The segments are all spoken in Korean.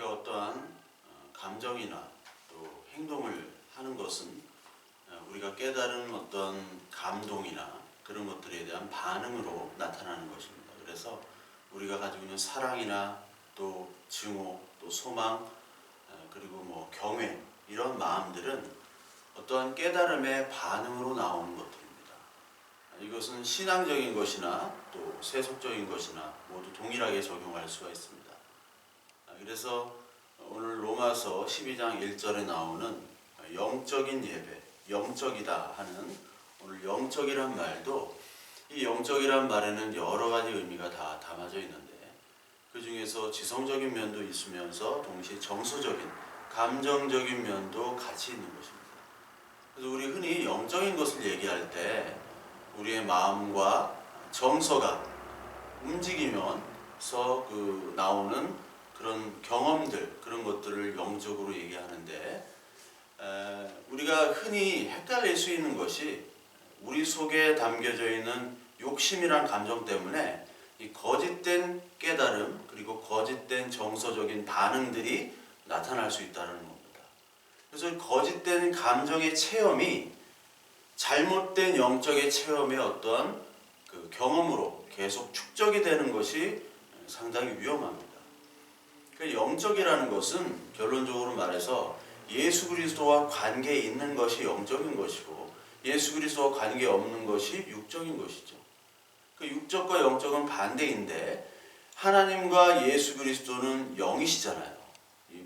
우리가 어떠한 감정이나 또 행동을 하는 것은 우리가 깨달은 어떤 감동이나 그런 것들에 대한 반응으로 나타나는 것입니다. 그래서 우리가 가지고 있는 사랑이나 또 증오, 또 소망, 그리고 뭐 경외, 이런 마음들은 어떠한 깨달음의 반응으로 나오는 것들입니다. 이것은 신앙적인 것이나 또 세속적인 것이나 모두 동일하게 적용할 수가 있습니다. 그래서 오늘 로마서 12장 1절에 나오는 영적인 예배, 영적이다 하는 오늘 영적이란 말도, 이 영적이란 말에는 여러 가지 의미가 다 담아져 있는데 그 중에서 지성적인 면도 있으면서 동시에 정서적인, 감정적인 면도 같이 있는 것입니다. 그래서 우리 흔히 영적인 것을 얘기할 때 우리의 마음과 정서가 움직이면서 나오는 그런 경험들, 그런 것들을 영적으로 얘기하는데, 우리가 흔히 헷갈릴 수 있는 것이 우리 속에 담겨져 있는 욕심이란 감정 때문에 이 거짓된 깨달음, 그리고 거짓된 정서적인 반응들이 나타날 수 있다는 겁니다. 그래서 거짓된 감정의 체험이 잘못된 영적의 체험의 어떠한 그 경험으로 계속 축적이 되는 것이 상당히 위험합니다. 그러니까 영적이라는 것은 결론적으로 말해서 예수 그리스도와 관계 있는 것이 영적인 것이고 예수 그리스도와 관계 없는 것이 육적인 것이죠. 그 육적과 영적은 반대인데 하나님과 예수 그리스도는 영이시잖아요.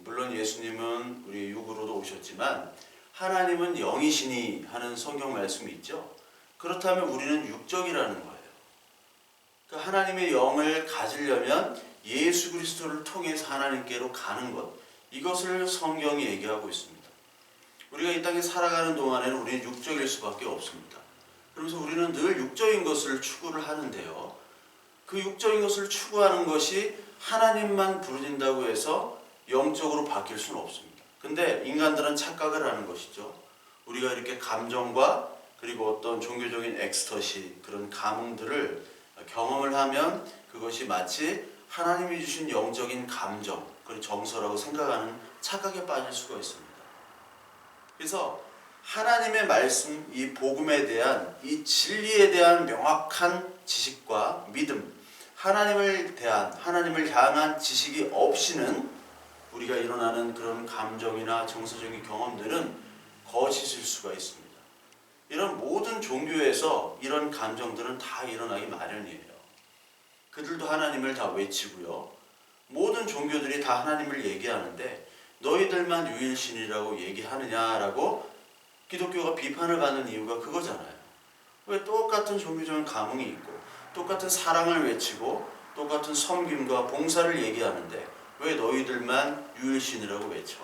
물론 예수님은 우리 육으로도 오셨지만 하나님은 영이시니 하는 성경 말씀이 있죠. 그렇다면 우리는 육적이라는 거예요. 그러니까 하나님의 영을 가지려면 예수 그리스도를 통해서 하나님께로 가는 것, 이것을 성경이 얘기하고 있습니다. 우리가 이 땅에 살아가는 동안에는 우리는 육적일 수밖에 없습니다. 그래서 우리는 늘 육적인 것을 추구를 하는데요. 그 육적인 것을 추구하는 것이 하나님만 부르진다고 해서 영적으로 바뀔 수는 없습니다. 근데 인간들은 착각을 하는 것이죠. 우리가 이렇게 감정과 그리고 어떤 종교적인 엑스터시, 그런 감흥들을 경험을 하면 그것이 마치 하나님이 주신 영적인 감정, 그리고 정서라고 생각하는 착각에 빠질 수가 있습니다. 그래서 하나님의 말씀, 이 복음에 대한, 이 진리에 대한 명확한 지식과 믿음, 하나님을 향한 지식이 없이는 우리가 일어나는 그런 감정이나 정서적인 경험들은 거짓일 수가 있습니다. 이런 모든 종교에서 이런 감정들은 다 일어나기 마련이에요. 그들도 하나님을 다 외치고요. 모든 종교들이 다 하나님을 얘기하는데 너희들만 유일신이라고 얘기하느냐라고 기독교가 비판을 받는 이유가 그거잖아요. 왜 똑같은 종교적인 감흥이 있고 똑같은 사랑을 외치고 똑같은 섬김과 봉사를 얘기하는데 왜 너희들만 유일신이라고 외쳐?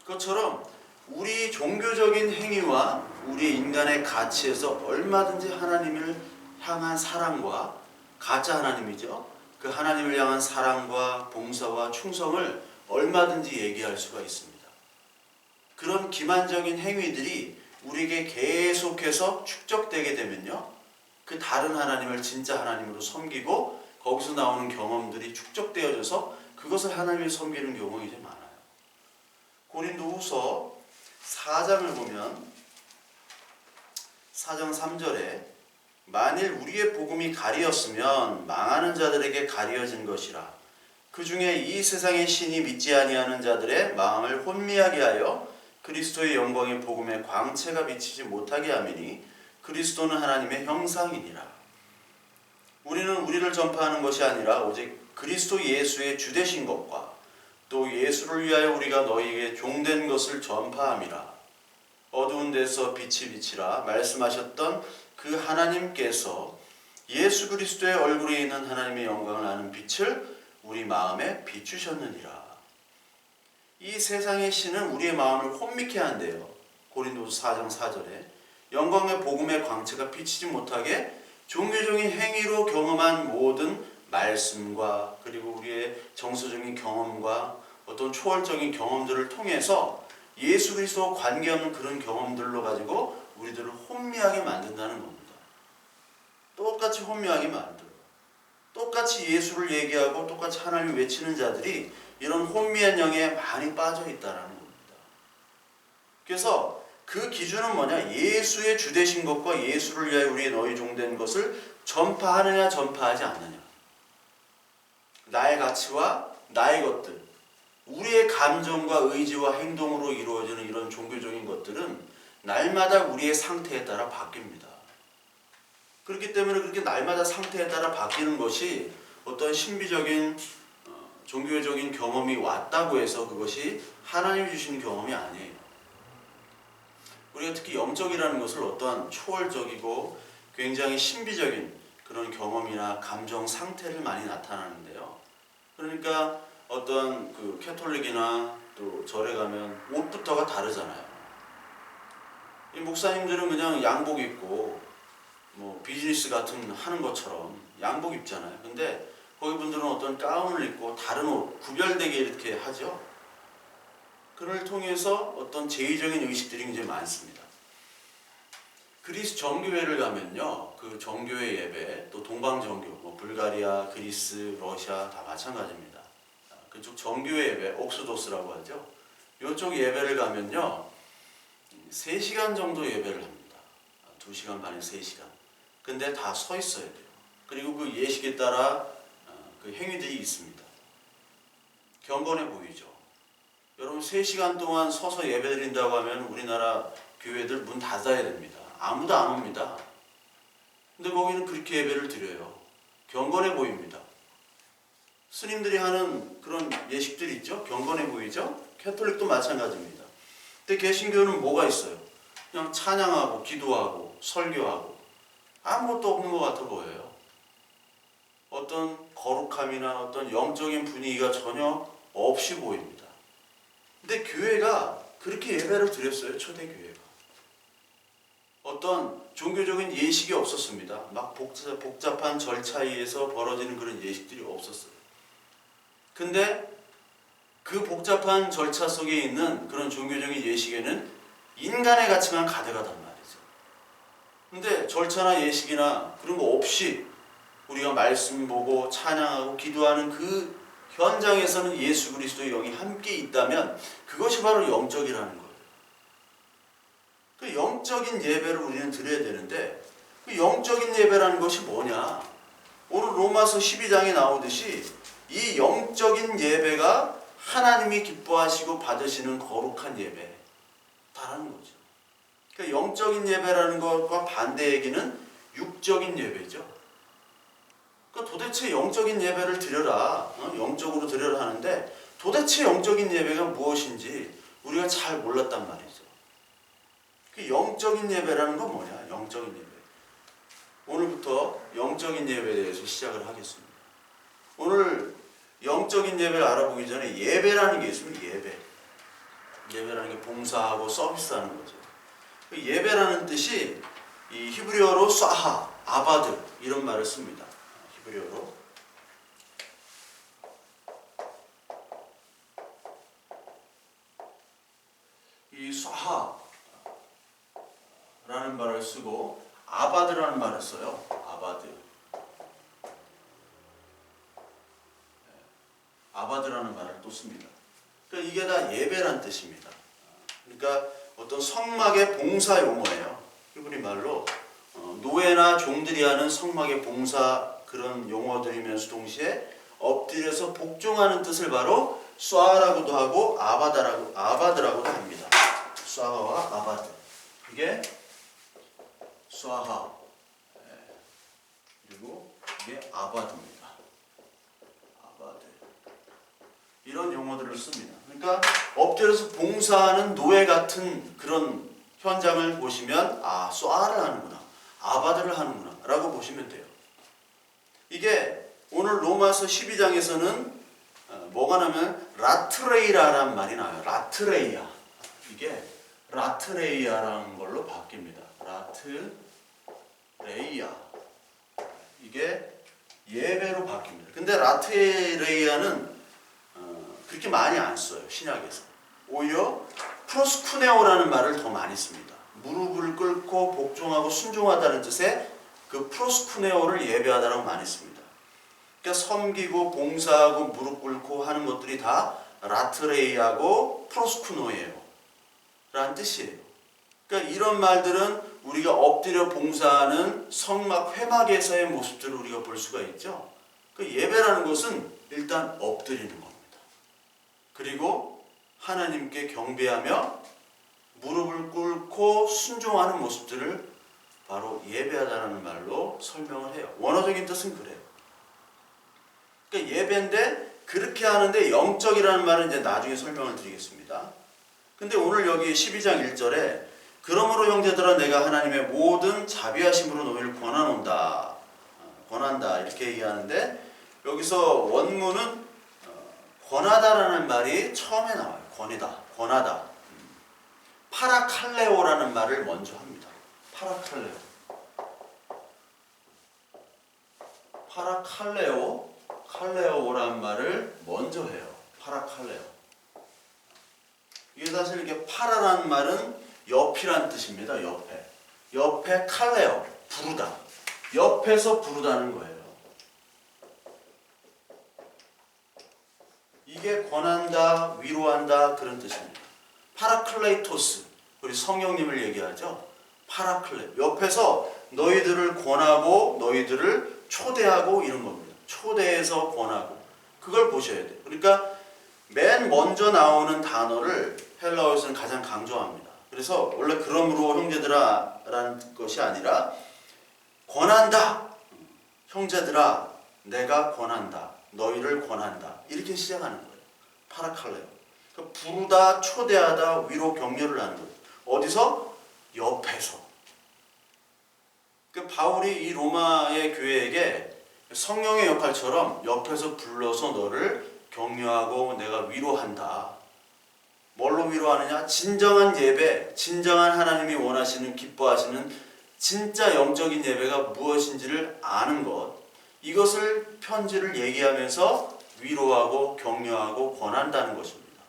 그것처럼 우리 종교적인 행위와 우리 인간의 가치에서 얼마든지 하나님을 향한 사랑과, 가짜 하나님이죠, 그 하나님을 향한 사랑과 봉사와 충성을 얼마든지 얘기할 수가 있습니다. 그런 기만적인 행위들이 우리에게 계속해서 축적되게 되면요, 그 다른 하나님을 진짜 하나님으로 섬기고 거기서 나오는 경험들이 축적되어져서 그것을 하나님을 섬기는 경우가 이제 많아요. 고린도후서 4장을 보면 4장 3절에 만일 우리의 복음이 가리었으면 망하는 자들에게 가리어진 것이라. 그 중에 이 세상의 신이 믿지 아니하는 자들의 마음을 혼미하게 하여 그리스도의 영광의 복음의 광채가 비치지 못하게 하미니 그리스도는 하나님의 형상이니라. 우리는 우리를 전파하는 것이 아니라 오직 그리스도 예수의 주되신 것과 또 예수를 위하여 우리가 너희에게 종된 것을 전파함이라. 어두운 데서 빛이 비치라 말씀하셨던 그 하나님께서 예수 그리스도의 얼굴에 있는 하나님의 영광을 아는 빛을 우리 마음에 비추셨느니라. 이 세상의 신은 우리의 마음을 혼미케 한대요. 고린도서 4장 4절에 영광의 복음의 광채가 비치지 못하게 종교적인 행위로 경험한 모든 말씀과 그리고 우리의 정서적인 경험과 어떤 초월적인 경험들을 통해서 예수 그리스도와 관계없는 그런 경험들로 가지고 우리들을 혼미하게 만든다는 겁니다. 똑같이 혼미하게 만들어요. 똑같이 예수를 얘기하고 똑같이 하나님을 외치는 자들이 이런 혼미한 영에 많이 빠져 있다라는 겁니다. 그래서 그 기준은 뭐냐? 예수의 주되신 것과 예수를 위하여 우리의 너희 종된 것을 전파하느냐 전파하지 않느냐. 나의 가치와 나의 것들, 우리의 감정과 의지와 행동으로 이루어지는 이런 종교적인 것들은 날마다 우리의 상태에 따라 바뀝니다. 그렇기 때문에 그렇게 날마다 상태에 따라 바뀌는 것이 어떤 신비적인 종교적인 경험이 왔다고 해서 그것이 하나님이 주시는 경험이 아니에요. 우리가 특히 영적이라는 것을 어떠한 초월적이고 굉장히 신비적인 그런 경험이나 감정 상태를 많이 나타나는데요. 그러니까 어떤 그 캐톨릭이나 또 절에 가면 옷부터가 다르잖아요. 이 목사님들은 그냥 양복 입고 뭐 비즈니스 같은 하는 것처럼 양복 입잖아요. 근데 거기 분들은 어떤 가운을 입고 다른 옷 구별되게 이렇게 하죠. 그를 통해서 어떤 제의적인 의식들이 굉장히 많습니다. 그리스 정교회를 가면요, 그 정교회 예배, 또 동방정교, 뭐 불가리아, 그리스, 러시아 다 마찬가지입니다. 그쪽 정교회 예배, 옥수도스라고 하죠. 이쪽 예배를 가면요, 3시간 정도 예배를 합니다. 2시간 반에 3시간. 근데 다 서 있어야 돼요. 그리고 그 예식에 따라 그 행위들이 있습니다. 경건해 보이죠. 여러분 3시간 동안 서서 예배드린다고 하면 우리나라 교회들 문 닫아야 됩니다. 아무도 안 옵니다. 근데 거기는 그렇게 예배를 드려요. 경건해 보입니다. 스님들이 하는 그런 예식들이 있죠. 경건해 보이죠. 캐톨릭도 마찬가지입니다. 근데 개신교는 뭐가 있어요? 그냥 찬양하고 기도하고 설교하고 아무것도 없는 것 같아 보여요. 어떤 거룩함이나 어떤 영적인 분위기가 전혀 없이 보입니다. 근데 교회가 그렇게 예배를 드렸어요. 초대교회가. 어떤 종교적인 예식이 없었습니다. 막 복잡한 절차에 의해서 벌어지는 그런 예식들이 없었어요. 근데 그 복잡한 절차 속에 있는 그런 종교적인 예식에는 인간의 가치만 가득하단 말이죠. 근데 절차나 예식이나 그런 거 없이 우리가 말씀 보고 찬양하고 기도하는 그 현장에서는 예수 그리스도의 영이 함께 있다면 그것이 바로 영적이라는 거예요. 그 영적인 예배를 우리는 드려야 되는데 그 영적인 예배라는 것이 뭐냐? 오늘 로마서 12장에 나오듯이 이 영적인 예배가 하나님이 기뻐하시고 받으시는 거룩한 예배다라는 거죠. 그러니까 영적인 예배라는 것과 반대 얘기는 육적인 예배죠. 그러니까 도대체 영적인 예배를 드려라, 영적으로 드려라 하는데 도대체 영적인 예배가 무엇인지 우리가 잘 몰랐단 말이죠. 그 영적인 예배라는 건 뭐냐? 영적인 예배. 오늘부터 영적인 예배에 대해서 시작을 하겠습니다. 오늘 영적인 예배를 알아보기 전에 예배라는 게 있습니다. 예배라는 게 봉사하고 서비스하는 거죠. 그 예배라는 뜻이 이 히브리어로 쏴하, 아바드 이런 말을 씁니다. 히브리어로. 이 쏴하 라는 말을 쓰고 아바드라는 말을 써요. 아바드. 아바드라는 말을 또 씁니다. 그러니까 이게 다 예배란 뜻입니다. 그러니까 어떤 성막의 봉사 용어예요. 히브리 말로 노예나 종들이 하는 성막의 봉사 그런 용어들이면서 동시에 엎드려서 복종하는 뜻을 바로 쏴라고도 하고 아바드라고도 합니다. 쏴와 아바드. 이게 쏴하 그리고 이게 아바드입니다. 아바드. 이런 용어들을 씁니다. 그러니까 엎드려서 봉사하는 노예 같은 그런 현장을 보시면 아, 쏴를 하는구나, 아바드를 하는구나 라고 보시면 돼요. 이게 오늘 로마서 12장에서는 뭐가 나면 라트레이라라는 말이 나와요. 라트레이아. 이게 라트레이아라는 걸로 바뀝니다. 라트레이아. 이게 예배로 바뀝니다. 근데 라트레이아는 그렇게 많이 안 써요. 신약에서. 오히려 프로스쿠네오라는 말을 더 많이 씁니다. 무릎을 꿇고 복종하고 순종하다는 뜻의 그 프로스쿠네오를 예배하다라고 많이 씁니다. 그러니까 섬기고 봉사하고 무릎 꿇고 하는 것들이 다 라트레이하고 프로스쿠노예요 라는 뜻이에요. 그러니까 이런 말들은 우리가 엎드려 봉사하는 성막 회막에서의 모습들을 우리가 볼 수가 있죠. 그 예배라는 것은 일단 엎드리는 겁니다. 그리고 하나님께 경배하며 무릎을 꿇고 순종하는 모습들을 바로 예배하다라는 말로 설명을 해요. 원어적인 뜻은 그래요. 그러니까 예배인데 그렇게 하는데 영적이라는 말은 이제 나중에 설명을 드리겠습니다. 근데 오늘 여기 12장 1절에 그러므로 형제들아 내가 하나님의 모든 자비하심으로 너희를 권한다 이렇게 얘기하는데 여기서 원문은 권하다라는 말이 처음에 나와요. 권하다. 파라칼레오라는 말을 먼저 합니다. 칼레오라는 말을 먼저 해요. 파라칼레오. 이게 사실 이게 파라라는 말은 옆이란 뜻입니다. 옆에 칼레오, 부르다. 옆에서 부르다는 거예요. 이게 권한다, 위로한다 그런 뜻입니다. 파라클레이토스, 우리 성령님을 얘기하죠. 파라클레, 옆에서 너희들을 권하고 너희들을 초대하고 이런 겁니다. 초대해서 권하고 그걸 보셔야 돼요. 그러니까 맨 먼저 나오는 단어를 헬라어에서는 가장 강조합니다. 그래서 원래 그러므로 형제들아 라는 것이 아니라 권한다. 형제들아 내가 권한다. 너희를 권한다. 이렇게 시작하는 거예요. 파라칼레오. 그러니까 부르다, 초대하다, 위로 격려를 하는 거예요. 어디서? 옆에서. 그러니까 바울이 이 로마의 교회에게 성령의 역할처럼 옆에서 불러서 너를 격려하고 내가 위로한다. 뭘로 위로하느냐? 진정한 예배, 진정한 하나님이 원하시는, 기뻐하시는 진짜 영적인 예배가 무엇인지를 아는 것, 이것을 편지를 얘기하면서 위로하고 격려하고 권한다는 것입니다.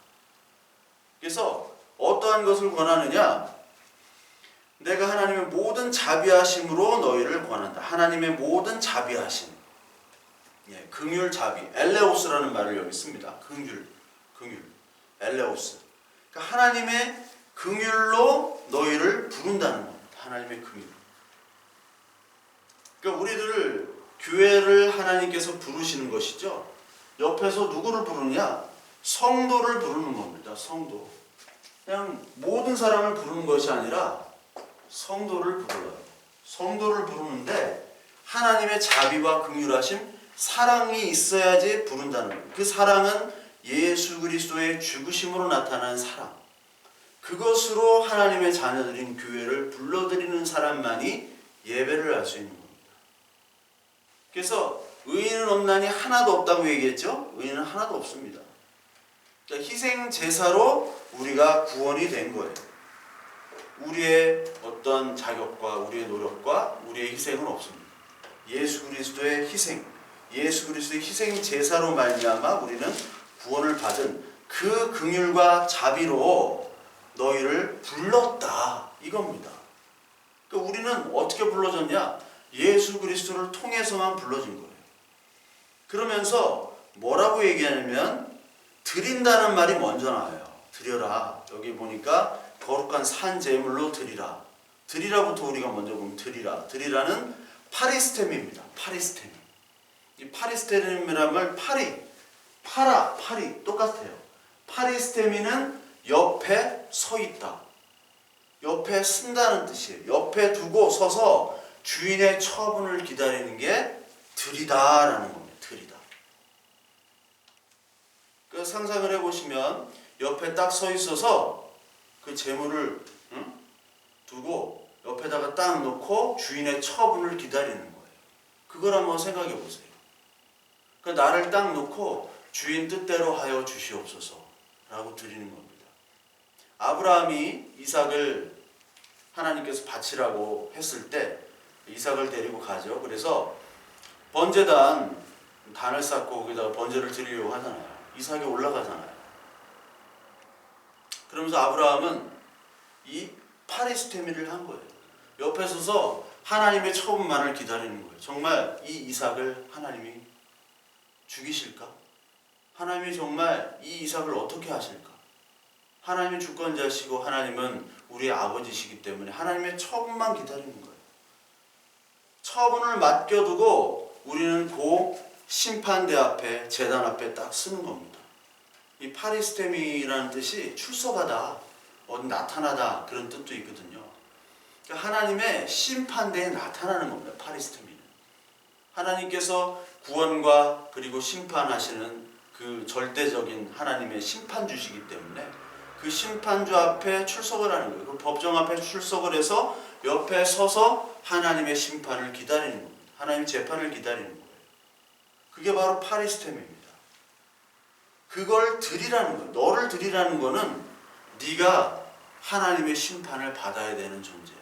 그래서 어떠한 것을 권하느냐? 내가 하나님의 모든 자비하심으로 너희를 권한다. 하나님의 모든 자비하심. 긍휼 자비. 엘레오스라는 말을 여기 씁니다. 긍휼. 엘레오스. 그러니까 하나님의 긍휼로 너희를 부른다는 겁니다. 하나님의 긍휼. 그러니까 우리들을 교회를 하나님께서 부르시는 것이죠. 옆에서 누구를 부르냐? 성도를 부르는 겁니다. 성도. 그냥 모든 사람을 부르는 것이 아니라 성도를 불러요. 성도를 부르는데 하나님의 자비와 긍휼하심, 사랑이 있어야지 부른다는 거예요. 그 사랑은 예수 그리스도의 죽으심으로 나타난 사랑. 그것으로 하나님의 자녀들인 교회를 불러들이는 사람만이 예배를 할 수 있는 겁니다. 그래서 의인은 없나니 하나도 없다고 얘기했죠? 의인은 하나도 없습니다. 그러니까 희생 제사로 우리가 구원이 된 거예요. 우리의 어떤 자격과 우리의 노력과 우리의 희생은 없습니다. 예수 그리스도의 희생, 예수 그리스도의 희생 제사로 말미암아 우리는 구원을 받은 그 긍휼과 자비로 너희를 불렀다 이겁니다. 그러니까 우리는 어떻게 불러졌냐? 예수 그리스도를 통해서만 불러진 거예요. 그러면서 뭐라고 얘기하냐면 드린다는 말이 먼저 나와요. 드려라. 여기 보니까 거룩한 산 제물로 드리라. 드리라부터 우리가 먼저 보면 드리라. 드리라는 파리스템입니다. 파리스템. 이 파리스템이라는 말 파리 똑같아요. 파리스테미는 옆에 서 있다. 옆에 쓴다는 뜻이에요. 옆에 두고 서서 주인의 처분을 기다리는 게 드리다라는 겁니다. 드리다. 그 상상을 해보시면 옆에 딱 서 있어서 그 재물을 두고 옆에다가 딱 놓고 주인의 처분을 기다리는 거예요. 그걸 한번 생각해 보세요. 그 나를 딱 놓고 주인 뜻대로 하여 주시옵소서 라고 드리는 겁니다. 아브라함이 이삭을 하나님께서 바치라고 했을 때 이삭을 데리고 가죠. 그래서 단을 쌓고 거기다가 번제를 드리려고 하잖아요. 이삭이 올라가잖아요. 그러면서 아브라함은 이 파리스테미를 한 거예요. 옆에 서서 하나님의 처분만을 기다리는 거예요. 정말 이 이삭을 하나님이 죽이실까? 하나님이 정말 이 이삭을 어떻게 하실까? 하나님이 주권자시고 하나님은 우리의 아버지시기 때문에 하나님의 처분만 기다리는 거예요. 처분을 맡겨두고 우리는 그 심판대 앞에, 제단 앞에 딱 쓰는 겁니다. 이 파리스테미라는 뜻이 출석하다, 어디 나타나다 그런 뜻도 있거든요. 그러니까 하나님의 심판대에 나타나는 겁니다. 파리스테미는. 하나님께서 구원과 그리고 심판하시는 그 절대적인 하나님의 심판주시기 때문에 그 심판주 앞에 출석을 하는 거예요. 그 법정 앞에 출석을 해서 옆에 서서 하나님의 심판을 기다리는 겁니다. 하나님의 재판을 기다리는 거예요. 그게 바로 파리스테미입니다. 그걸 드리라는 거예요. 너를 드리라는 거는 네가 하나님의 심판을 받아야 되는 존재야.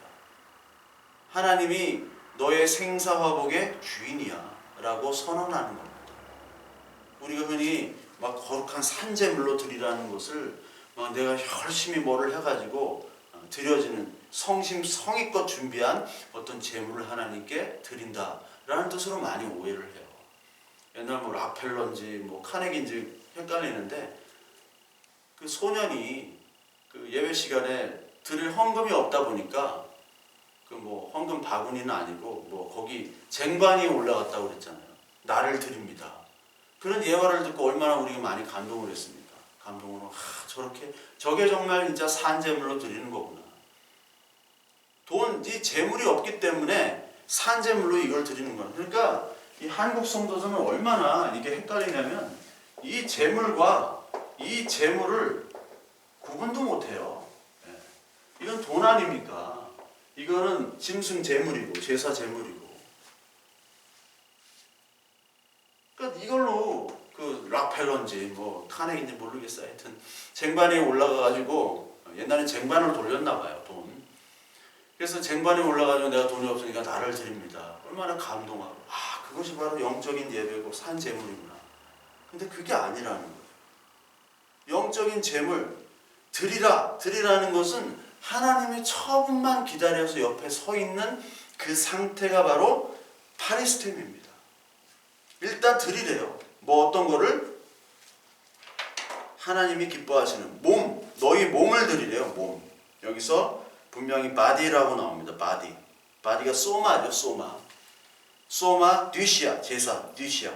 하나님이 너의 생사화복의 주인이야 라고 선언하는 겁니다. 우리가 흔히 막 거룩한 산제물로 드리라는 것을 막 내가 열심히 뭐를 해가지고 드려지는 성심성의껏 준비한 어떤 제물을 하나님께 드린다라는 뜻으로 많이 오해를 해요. 옛날 뭐 락펠러인지 뭐 카네기인지 헷갈리는데 그 소년이 그 예배 시간에 드릴 헌금이 없다 보니까 그 뭐 헌금 바구니는 아니고 뭐 거기 쟁반이 올라갔다고 그랬잖아요. 나를 드립니다. 그런 예화를 듣고 얼마나 우리가 많이 감동을 했습니까? 감동으로 저렇게 저게 정말 진짜 산제물로 드리는 거구나. 이 재물이 없기 때문에 산제물로 이걸 드리는 거야. 그러니까 이 한국 성도들은 얼마나 이게 헷갈리냐면 이 재물과 이 재물을 구분도 못해요. 이건 돈 아닙니까? 이거는 짐승 재물이고 제사 재물이고. 그러니까 이걸로 그 락펠러인지 뭐 카네기인지 모르겠어요. 하여튼 쟁반에 올라가가지고 옛날에 쟁반을 돌렸나 봐요. 돈. 그래서 쟁반에 올라가지고 내가 돈이 없으니까 나를 드립니다. 얼마나 감동하고 그것이 바로 영적인 예배고 산 재물이구나. 근데 그게 아니라는 거예요. 영적인 재물 드리라는 것은 하나님의 처분만 기다려서 옆에 서 있는 그 상태가 바로 파리스템입니다. 일단 드리래요. 뭐 어떤 거를? 하나님이 기뻐하시는 몸, 너희 몸을 드리래요. 몸. 여기서 분명히 바디라고 나옵니다. 바디가 소마죠. 소마 뒤시아, 제사 뒤시아.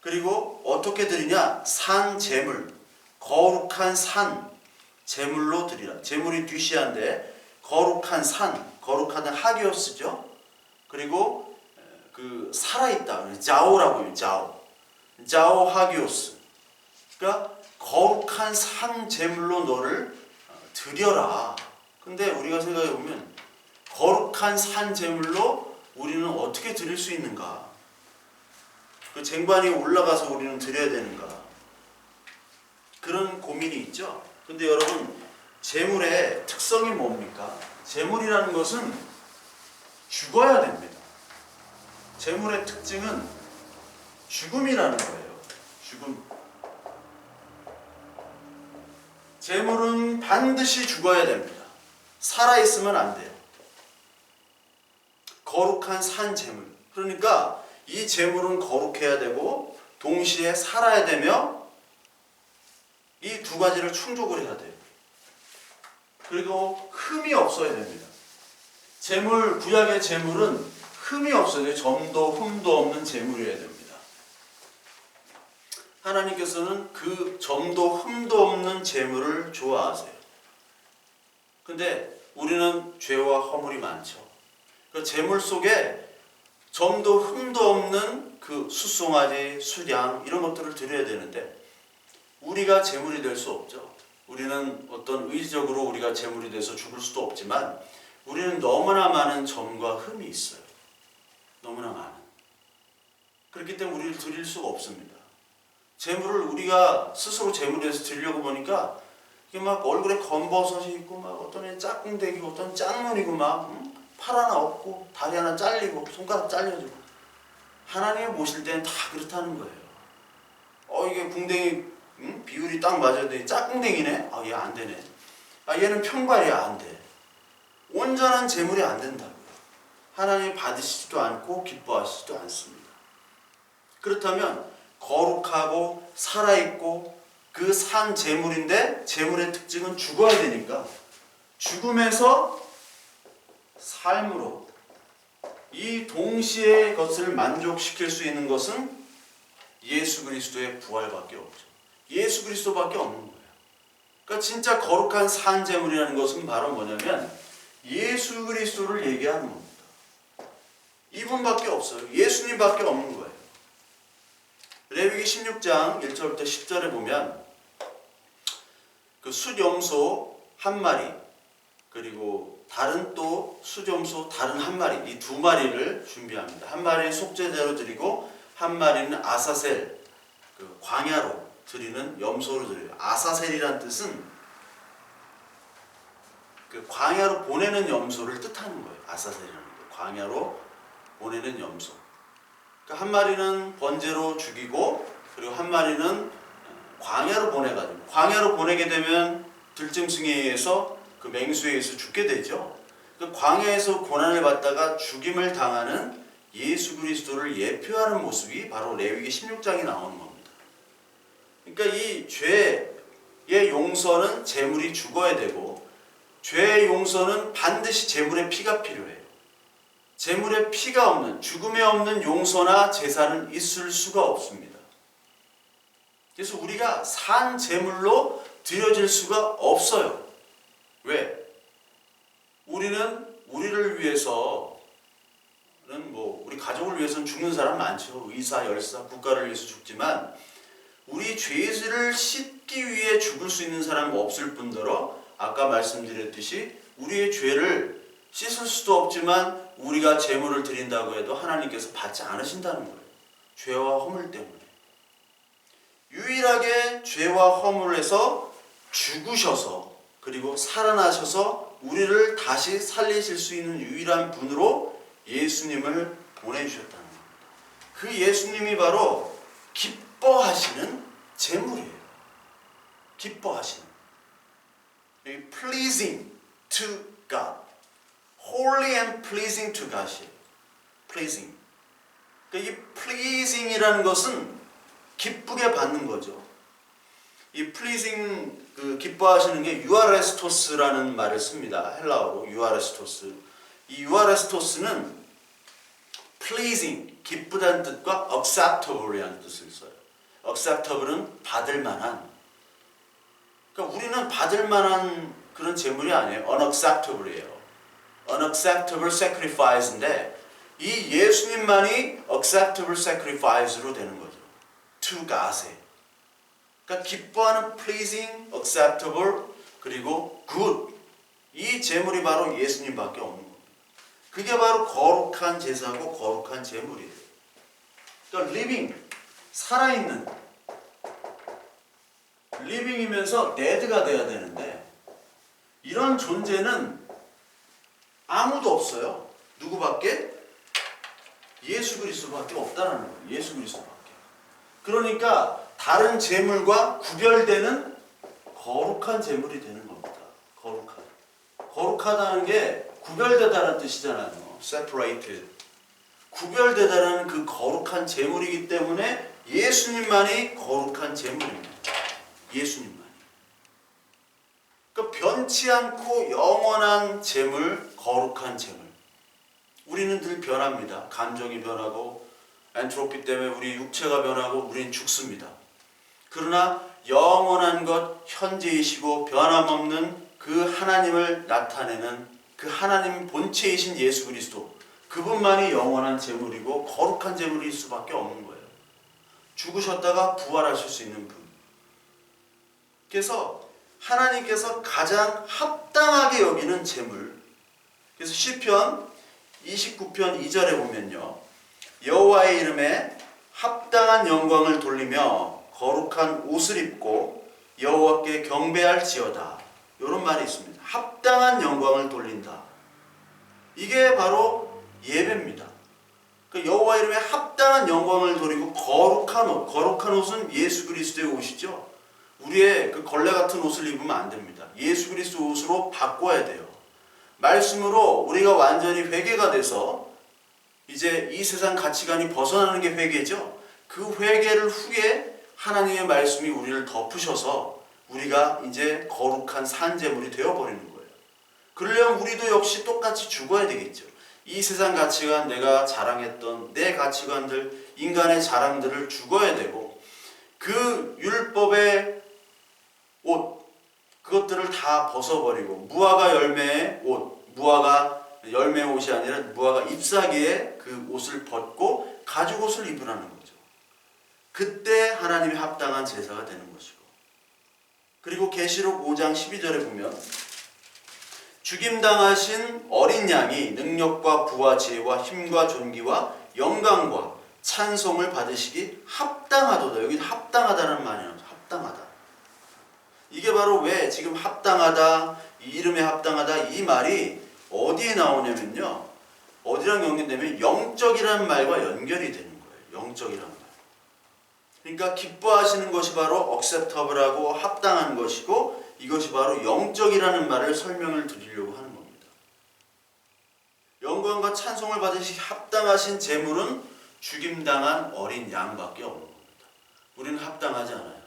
그리고 어떻게 드리냐? 산 제물, 거룩한 산 제물로 드리라. 제물이 뒤시아인데 거룩한 산, 거룩하다는 하기오스죠. 그리고 그 살아있다, 자오라고 해요. 자오 하기오스. 그러니까 거룩한 산 제물로 너를 드려라. 근데 우리가 생각해 보면 거룩한 산 제물로 우리는 어떻게 드릴 수 있는가? 그 쟁반이 올라가서 우리는 드려야 되는가? 그런 고민이 있죠. 근데 여러분, 재물의 특성이 뭡니까? 재물이라는 것은 죽어야 됩니다. 재물의 특징은 죽음이라는 거예요. 죽음. 재물은 반드시 죽어야 됩니다. 살아있으면 안 돼요. 거룩한 산 재물. 그러니까 이 재물은 거룩해야 되고 동시에 살아야 되며 이 두 가지를 충족을 해야 돼요. 그리고 흠이 없어야 됩니다. 재물, 구약의 재물은 흠이 없어야 돼요. 점도 흠도 없는 재물이어야 됩니다. 하나님께서는 그 점도 흠도 없는 재물을 좋아하세요. 근데 우리는 죄와 허물이 많죠. 그 재물 속에 점도 흠도 없는 그 숫송아지, 수량 이런 것들을 드려야 되는데 우리가 재물이 될 수 없죠. 우리는 어떤 의지적으로 우리가 재물이 돼서 죽을 수도 없지만 우리는 너무나 많은 점과 흠이 있어요. 너무나 많은. 그렇기 때문에 우리를 드릴 수가 없습니다. 재물을 우리가 스스로 재물에서 드리려고 보니까 이게 막 얼굴에 검버섯이 있고 막 어떤 애 짝꿍대기고 어떤 짝눈이고 막 팔 하나 없고 다리 하나 잘리고 손가락 잘려지고 하나님을 모실 때는 다 그렇다는 거예요. 이게 궁뎅이 비율이 딱 맞아야 돼. 짝꿍댕이네? 얘 안 되네. 얘는 평발이야. 안 돼. 온전한 재물이 안 된다고요. 하나님이 받으시지도 않고 기뻐하시지도 않습니다. 그렇다면 거룩하고 살아있고 그 산 제물인데 제물의 특징은 죽어야 되니까 죽음에서 삶으로 이 동시에 것을 만족시킬 수 있는 것은 예수 그리스도의 부활밖에 없죠. 예수 그리스도밖에 없는 거예요. 그러니까 진짜 거룩한 산 제물이라는 것은 바로 뭐냐면 예수 그리스도를 얘기하는 겁니다. 이분밖에 없어요. 예수님밖에 없는 거예요. 레위기 16장 1절부터 10절에 보면 그 숫염소 한 마리 그리고 다른 또 숫염소 다른 한 마리 이 두 마리를 준비합니다. 한 마리는 속죄제로 드리고 한 마리는 아사셀 그 광야로 드리는 염소로 드려요. 아사셀이란 뜻은 그 광야로 보내는 염소를 뜻하는 거예요. 아사셀이라는 거. 광야로 보내는 염소. 그러니까 한 마리는 번제로 죽이고 그리고 한 마리는 광야로 보내가지고 광야로 보내게 되면 들짐승에 의해서 그 맹수에 의해서 죽게 되죠. 그 광야에서 고난을 받다가 죽임을 당하는 예수 그리스도를 예표하는 모습이 바로 레위기 16장에 나오는 겁니다. 그러니까 이 죄의 용서는 제물이 죽어야 되고 죄의 용서는 반드시 제물의 피가 필요해요. 제물의 피가 없는 죽음에 없는 용서나 제사는 있을 수가 없습니다. 그래서 우리가 산 제물로 드려질 수가 없어요. 왜? 우리는 우리를 위해서는 우리 가족을 위해서는 죽는 사람 많죠. 의사, 열사, 국가를 위해서 죽지만 우리 죄를 씻기 위해 죽을 수 있는 사람은 없을 뿐더러 아까 말씀드렸듯이 우리의 죄를 씻을 수도 없지만 우리가 제물을 드린다고 해도 하나님께서 받지 않으신다는 거예요. 죄와 허물 때문에. 유일하게 죄와 허물에서 죽으셔서 그리고 살아나셔서 우리를 다시 살리실 수 있는 유일한 분으로 예수님을 보내주셨다는 겁니다. 그 예수님이 바로 기뻐하시는 제물이에요. 기뻐하시는. pleasing to God. holy and pleasing to God이에요. pleasing. 그러니까 이 pleasing이라는 것은 기쁘게 받는 거죠. 이 pleasing 그 기뻐하시는 게 유아레스토스라는 말을 씁니다. 헬라어로 유아레스토스. 이 유아레스토스는 pleasing 기쁘다는 뜻과 acceptable이라는 뜻을 써요. acceptable은 받을 만한. 그러니까 우리는 받을 만한 그런 제물이 아니에요. unacceptable이에요. unacceptable sacrifice인데 이 예수님만이 acceptable sacrifice로 되는 거죠. to God에. 그러니까 기뻐하는 pleasing, acceptable 그리고 good 이 제물이 바로 예수님밖에 없는 겁니다. 그게 바로 거룩한 제사고 거룩한 제물이에요. 그러니까 living 살아있는 living이면서 dead가 돼야 되는데 이런 존재는 아무도 없어요. 누구밖에? 예수 그리스도밖에 없다는 거예요. 예수 그리스도밖에. 그러니까 다른 제물과 구별되는 거룩한 제물이 되는 겁니다. 거룩한. 거룩하다는 게 구별되다는 뜻이잖아요. separated. 구별되다라는 그 거룩한 제물이기 때문에 예수님만이 거룩한 제물입니다. 예수님만이. 그러니까 변치 않고 영원한 제물, 거룩한 제물. 우리는 늘 변합니다. 감정이 변하고 엔트로피 때문에 우리 육체가 변하고 우리는 죽습니다. 그러나 영원한 것, 현재이시고 변함없는 그 하나님을 나타내는 그 하나님 본체이신 예수 그리스도 그분만이 영원한 제물이고 거룩한 제물일 수밖에 없는 거예요. 죽으셨다가 부활하실 수 있는 분. 그래서 하나님께서 가장 합당하게 여기는 제물. 그래서 시편 29편 2절에 보면요. 여호와의 이름에 합당한 영광을 돌리며 거룩한 옷을 입고 여호와께 경배할지어다. 이런 말이 있습니다. 합당한 영광을 돌린다. 이게 바로 예배입니다. 여호와 이름에 합당한 영광을 돌리고 거룩한 옷. 거룩한 옷은 예수 그리스도의 옷이죠. 우리의 그 걸레 같은 옷을 입으면 안 됩니다. 예수 그리스도 옷으로 바꿔야 돼요. 말씀으로 우리가 완전히 회개가 돼서 이제 이 세상 가치관이 벗어나는 게 회개죠. 그 회개를 후에 하나님의 말씀이 우리를 덮으셔서 우리가 이제 거룩한 산제물이 되어버리는 거예요. 그러려면 우리도 역시 똑같이 죽어야 되겠죠. 이 세상 가치관, 내가 자랑했던 내 가치관들, 인간의 자랑들을 죽어야 되고, 그 율법의 옷, 그것들을 다 벗어버리고, 무화과 열매의 옷, 무화과 열매의 옷이 아니라 무화과 잎사귀의 그 옷을 벗고 가죽 옷을 입으라는 거죠. 그때 하나님이 합당한 제사가 되는 것이고, 그리고 계시록 5장 12절에 보면 죽임당하신 어린 양이 능력과 부와 지혜와 힘과 존귀와 영광과 찬송을 받으시기 합당하도다. 여기 합당하다는 말이 나와요. 합당하다. 이게 바로 왜 지금 합당하다, 이 이름에 합당하다, 이 말이 어디에 나오냐면요, 어디랑 연결되면 영적이라는 말과 연결이 되는 거예요. 영적이라는 말. 그러니까 기뻐하시는 것이 바로 acceptable하고 합당한 것이고, 이것이 바로 영적이라는 말을 설명을 드리려고 하는 겁니다. 영광과 찬송을 받으시기 합당하신 제물은 죽임당한 어린 양밖에 없는 겁니다. 우리는 합당하지 않아요.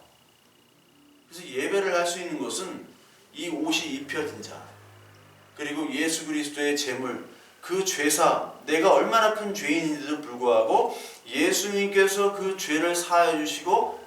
그래서 예배를 할 수 있는 것은 이 옷이 입혀진 자, 그리고 예수 그리스도의 제물, 그 죄사, 내가 얼마나 큰 죄인인지도 불구하고 예수님께서 그 죄를 사하여 주시고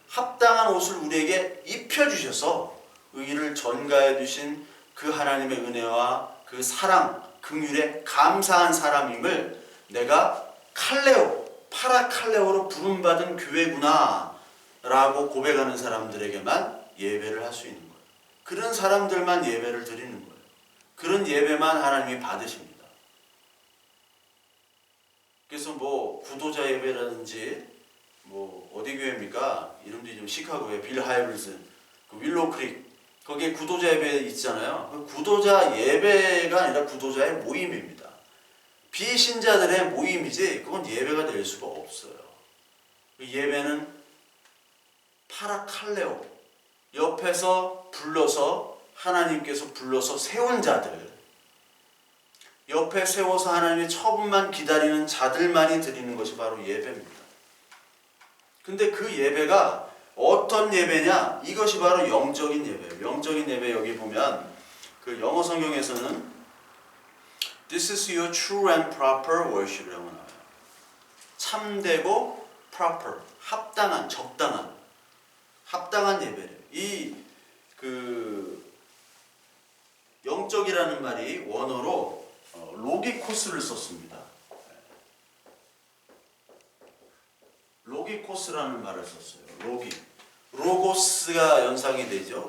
합당한 옷을 우리에게 입혀주셔서 의를 전가해 주신 그 하나님의 은혜와 그 사랑, 긍휼에 감사한 사람임을 내가 칼레오, 파라칼레오로 부름받은 교회구나 라고 고백하는 사람들에게만 예배를 할 수 있는 거예요. 그런 사람들만 예배를 드리는 거예요. 그런 예배만 하나님이 받으십니다. 그래서 뭐 구도자 예배라든지 뭐 어디 교회입니까? 이름도 좀 시카고의 빌 하이블슨, 그 윌로우 크릭, 거기에 구도자 예배 있잖아요. 그 구도자 예배가 아니라 구도자의 모임입니다. 비신자들의 모임이지 그건 예배가 될 수가 없어요. 그 예배는 파라칼레오, 옆에서 불러서 하나님께서 불러서 세운 자들, 옆에 세워서 하나님의 처분만 기다리는 자들만이 드리는 것이 바로 예배입니다. 근데 그 예배가 어떤 예배냐? 이것이 바로 영적인 예배예요. 영적인 예배, 여기 보면 그 영어 성경에서는 This is your true and proper worship이라고 나와요. 참되고 proper, 합당한, 적당한, 합당한 예배래요. 이 그 영적이라는 말이 원어로 로기코스를 썼습니다. 로기코스라는 말을 썼어요. 로고스가 연상이 되죠.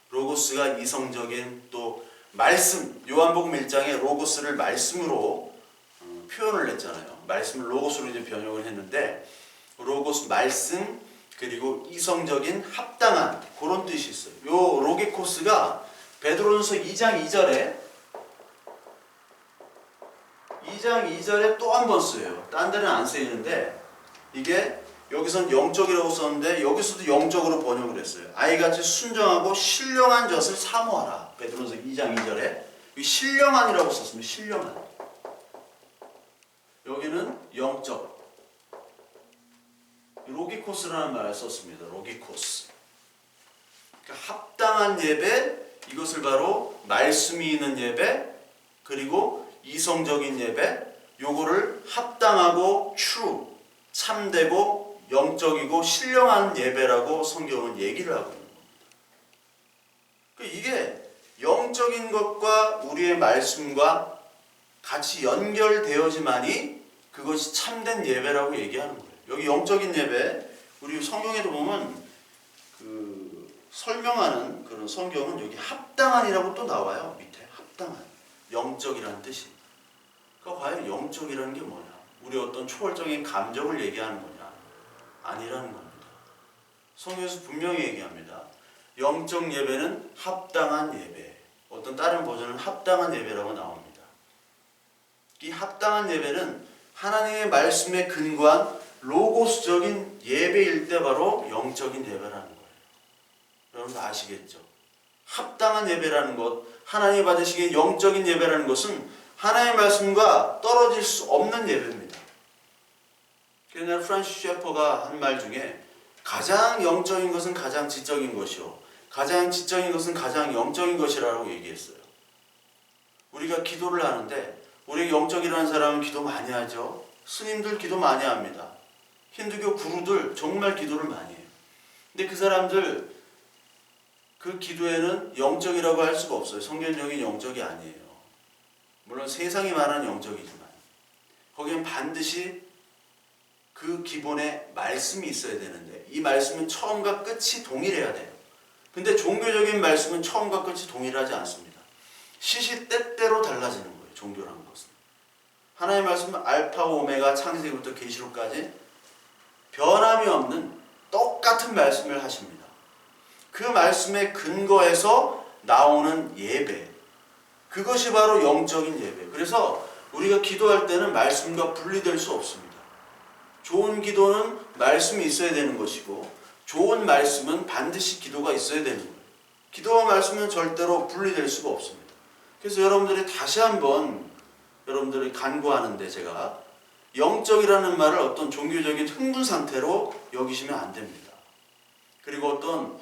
로고스가 이성적인 또 말씀, 요한복음 1장에 로고스를 말씀으로 표현을 했잖아요. 말씀을 로고스로 이제 변형을 했는데, 로고스 말씀, 그리고 이성적인 합당한, 그런 뜻이 있어요. 요 로기코스가 베드로전서 2장 2절에 또 한 번 쓰여요. 딴 데는 안 쓰이는데, 이게 여기선 영적이라고 썼는데 여기서도 영적으로 번역을 했어요. 아이같이 순정하고 신령한 젖을 사모하라. 베드로전서 2장 2절에 신령한이라고 썼습니다. 신령한. 여기는 영적. 로기코스라는 말을 썼습니다. 로기코스. 그러니까 합당한 예배, 이것을 바로 말씀이 있는 예배, 그리고 이성적인 예배, 요거를 합당하고 true, 참되고 영적이고 신령한 예배라고 성경은 얘기를 하고 있는 겁니다. 그러니까 이게 영적인 것과 우리의 말씀과 같이 연결되어지만이 그것이 참된 예배라고 얘기하는 거예요. 여기 영적인 예배, 우리 성경에도 보면 그 설명하는 그런 성경은 여기 합당한이라고 또 나와요. 밑에 합당한, 영적이라는 뜻이. 그러니까 과연 영적이라는 게 뭐냐? 우리 어떤 초월적인 감정을 얘기하는 거냐? 아니라는 겁니다. 성경에서 분명히 얘기합니다. 영적 예배는 합당한 예배. 어떤 다른 버전은 합당한 예배라고 나옵니다. 이 합당한 예배는 하나님의 말씀에 근거한 로고스적인 예배일 때 바로 영적인 예배라는 거예요. 여러분 아시겠죠? 합당한 예배라는 것, 하나님이 받으시기에 영적인 예배라는 것은 하나님의 말씀과 떨어질 수 없는 예배입니다. 옛날 프란시스 셰퍼가 한 말 중에 가장 영적인 것은 가장 지적인 것이요, 가장 지적인 것은 가장 영적인 것이라고 얘기했어요. 우리가 기도를 하는데 우리 영적이라는 사람은 기도 많이 하죠. 스님들 기도 많이 합니다. 힌두교 구루들 정말 기도를 많이 해요. 근데 그 사람들 그 기도에는 영적이라고 할 수가 없어요. 성경적인 영적이 아니에요. 물론 세상이 말하는 영적이지만 거기엔 반드시 그 기본에 말씀이 있어야 되는데 이 말씀은 처음과 끝이 동일해야 돼요. 근데 종교적인 말씀은 처음과 끝이 동일하지 않습니다. 시시때때로 달라지는 거예요. 종교라는 것은. 하나님의 말씀은 알파 오메가 창세기부터 계시록까지 변함이 없는 똑같은 말씀을 하십니다. 그 말씀의 근거에서 나오는 예배, 그것이 바로 영적인 예배. 그래서 우리가 기도할 때는 말씀과 분리될 수 없습니다. 좋은 기도는 말씀이 있어야 되는 것이고 좋은 말씀은 반드시 기도가 있어야 되는 거예요. 기도와 말씀은 절대로 분리될 수가 없습니다. 그래서 여러분들이 다시 한번 여러분들이 간구하는데 제가 영적이라는 말을 어떤 종교적인 흥분 상태로 여기시면 안 됩니다. 그리고 어떤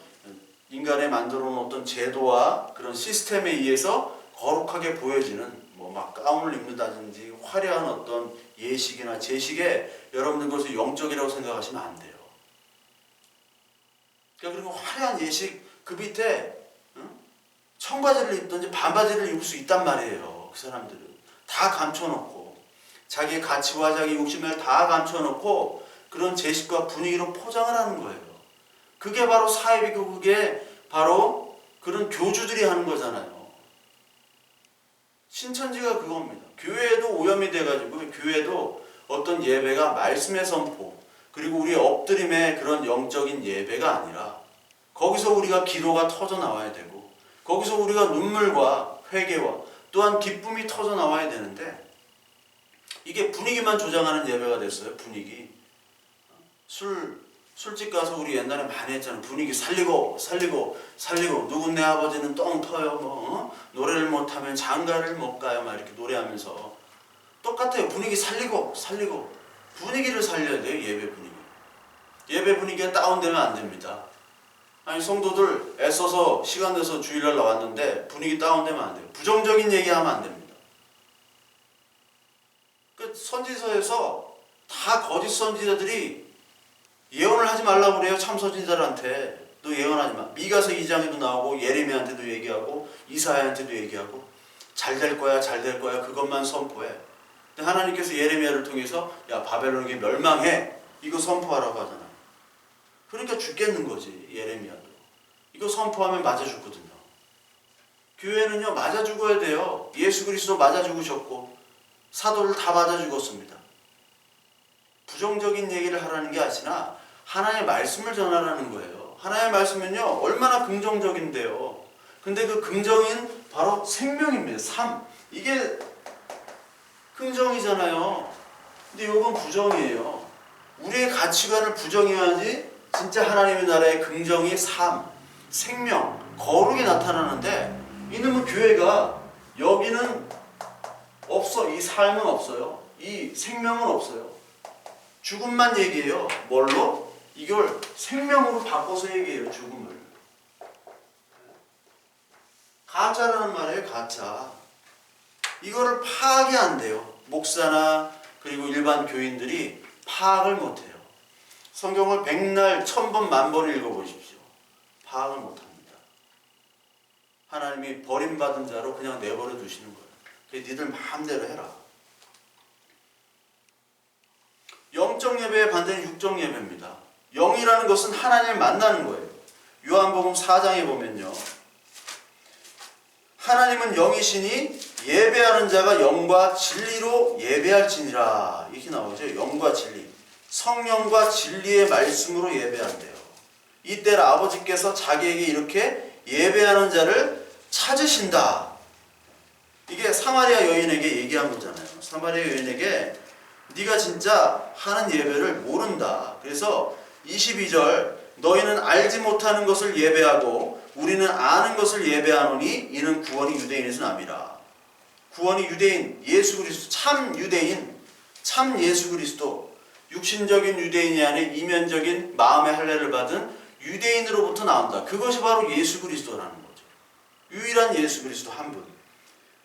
인간에 만들어 놓은 어떤 제도와 그런 시스템에 의해서 거룩하게 보여지는 뭐 막 가운을 입는다든지 화려한 어떤 예식이나 제식에 여러분들 그것을 영적이라고 생각하시면 안 돼요. 그러니까 그리고 화려한 예식 그 밑에 청바지를 입든지 반바지를 입을 수 있단 말이에요. 그 사람들은 다 감춰놓고 자기의 가치와 자기 욕심을 다 감춰놓고 그런 제식과 분위기로 포장을 하는 거예요. 그게 바로 사회비고 그게 바로 그런 교주들이 하는 거잖아요. 신천지가 그겁니다. 교회에도 오염이 돼가지고 교회도 어떤 예배가 말씀의 선포 그리고 우리의 엎드림의 그런 영적인 예배가 아니라 거기서 우리가 기도가 터져 나와야 되고 거기서 우리가 눈물과 회개와 또한 기쁨이 터져 나와야 되는데 이게 분위기만 조장하는 예배가 됐어요. 분위기. 술집 가서 우리 옛날에 많이 했잖아요. 분위기 살리고 누군 내 아버지는 똥 터요. 노래를 못하면 장가를 못 가요. 막 이렇게 노래하면서 똑같아요. 분위기 살리고 분위기를 살려야 돼요. 예배 분위기. 예배 분위기가 다운되면 안 됩니다. 아니 성도들 애써서 시간 내서 주일날 나왔는데 분위기 다운되면 안 돼요. 부정적인 얘기하면 안 됩니다. 그 선지서에서 다 거짓 선지자들이 예언을 하지 말라고 그래요. 참 선지자들한테. 너 예언하지 마. 미가서 2장에도 나오고 예레미야한테도 얘기하고 이사야한테도 얘기하고 잘 될 거야 그것만 선포해. 근데 하나님께서 예레미야를 통해서 야 바벨론이 멸망해 이거 선포하라고 하잖아요. 그러니까 죽겠는 거지. 예레미야도 이거 선포하면 맞아 죽거든요. 교회는요 맞아 죽어야 돼요. 예수 그리스도 맞아 죽으셨고 사도를 다 맞아 죽었습니다. 부정적인 얘기를 하라는 게 아니라 하나님의 말씀을 전하라는 거예요. 하나님의 말씀은요 얼마나 긍정적인데요. 근데 그 긍정인 바로 생명입니다. 삶. 이게 긍정이잖아요. 근데 이건 부정이에요. 우리의 가치관을 부정해야지 진짜 하나님의 나라의 긍정이 삶, 생명, 거룩이 나타나는데 이놈의 교회가 여기는 없어. 이 삶은 없어요. 이 생명은 없어요. 죽음만 얘기해요. 뭘로? 이걸 생명으로 바꿔서 얘기해요. 죽음을. 가짜라는 말이에요. 가짜. 이거를 파악이 안 돼요. 목사나 그리고 일반 교인들이 파악을 못해요. 성경을 100날 1000번 만번 읽어보십시오. 파악을 못합니다. 하나님이 버림받은 자로 그냥 내버려 두시는 거예요. 그래서 니들 마음대로 해라. 영적 예배의 반대는 육적 예배입니다. 영이라는 것은 하나님을 만나는 거예요. 요한복음 4장에 보면요. 하나님은 영이시니 예배하는 자가 영과 진리로 예배할지니라. 이렇게 나오죠. 영과 진리. 성령과 진리의 말씀으로 예배한대요. 이때 아버지께서 자기에게 이렇게 예배하는 자를 찾으신다. 이게 사마리아 여인에게 얘기한 거잖아요. 사마리아 여인에게 네가 진짜 하는 예배를 모른다. 그래서 22절 너희는 알지 못하는 것을 예배하고 우리는 아는 것을 예배하노니 이는 구원이 유대인에서 남이라. 구원이 유대인, 예수 그리스도, 참 유대인, 참 예수 그리스도. 육신적인 유대인이 아닌 이면적인 마음의 할례를 받은 유대인으로부터 나온다. 그것이 바로 예수 그리스도라는 거죠. 유일한 예수 그리스도 한 분.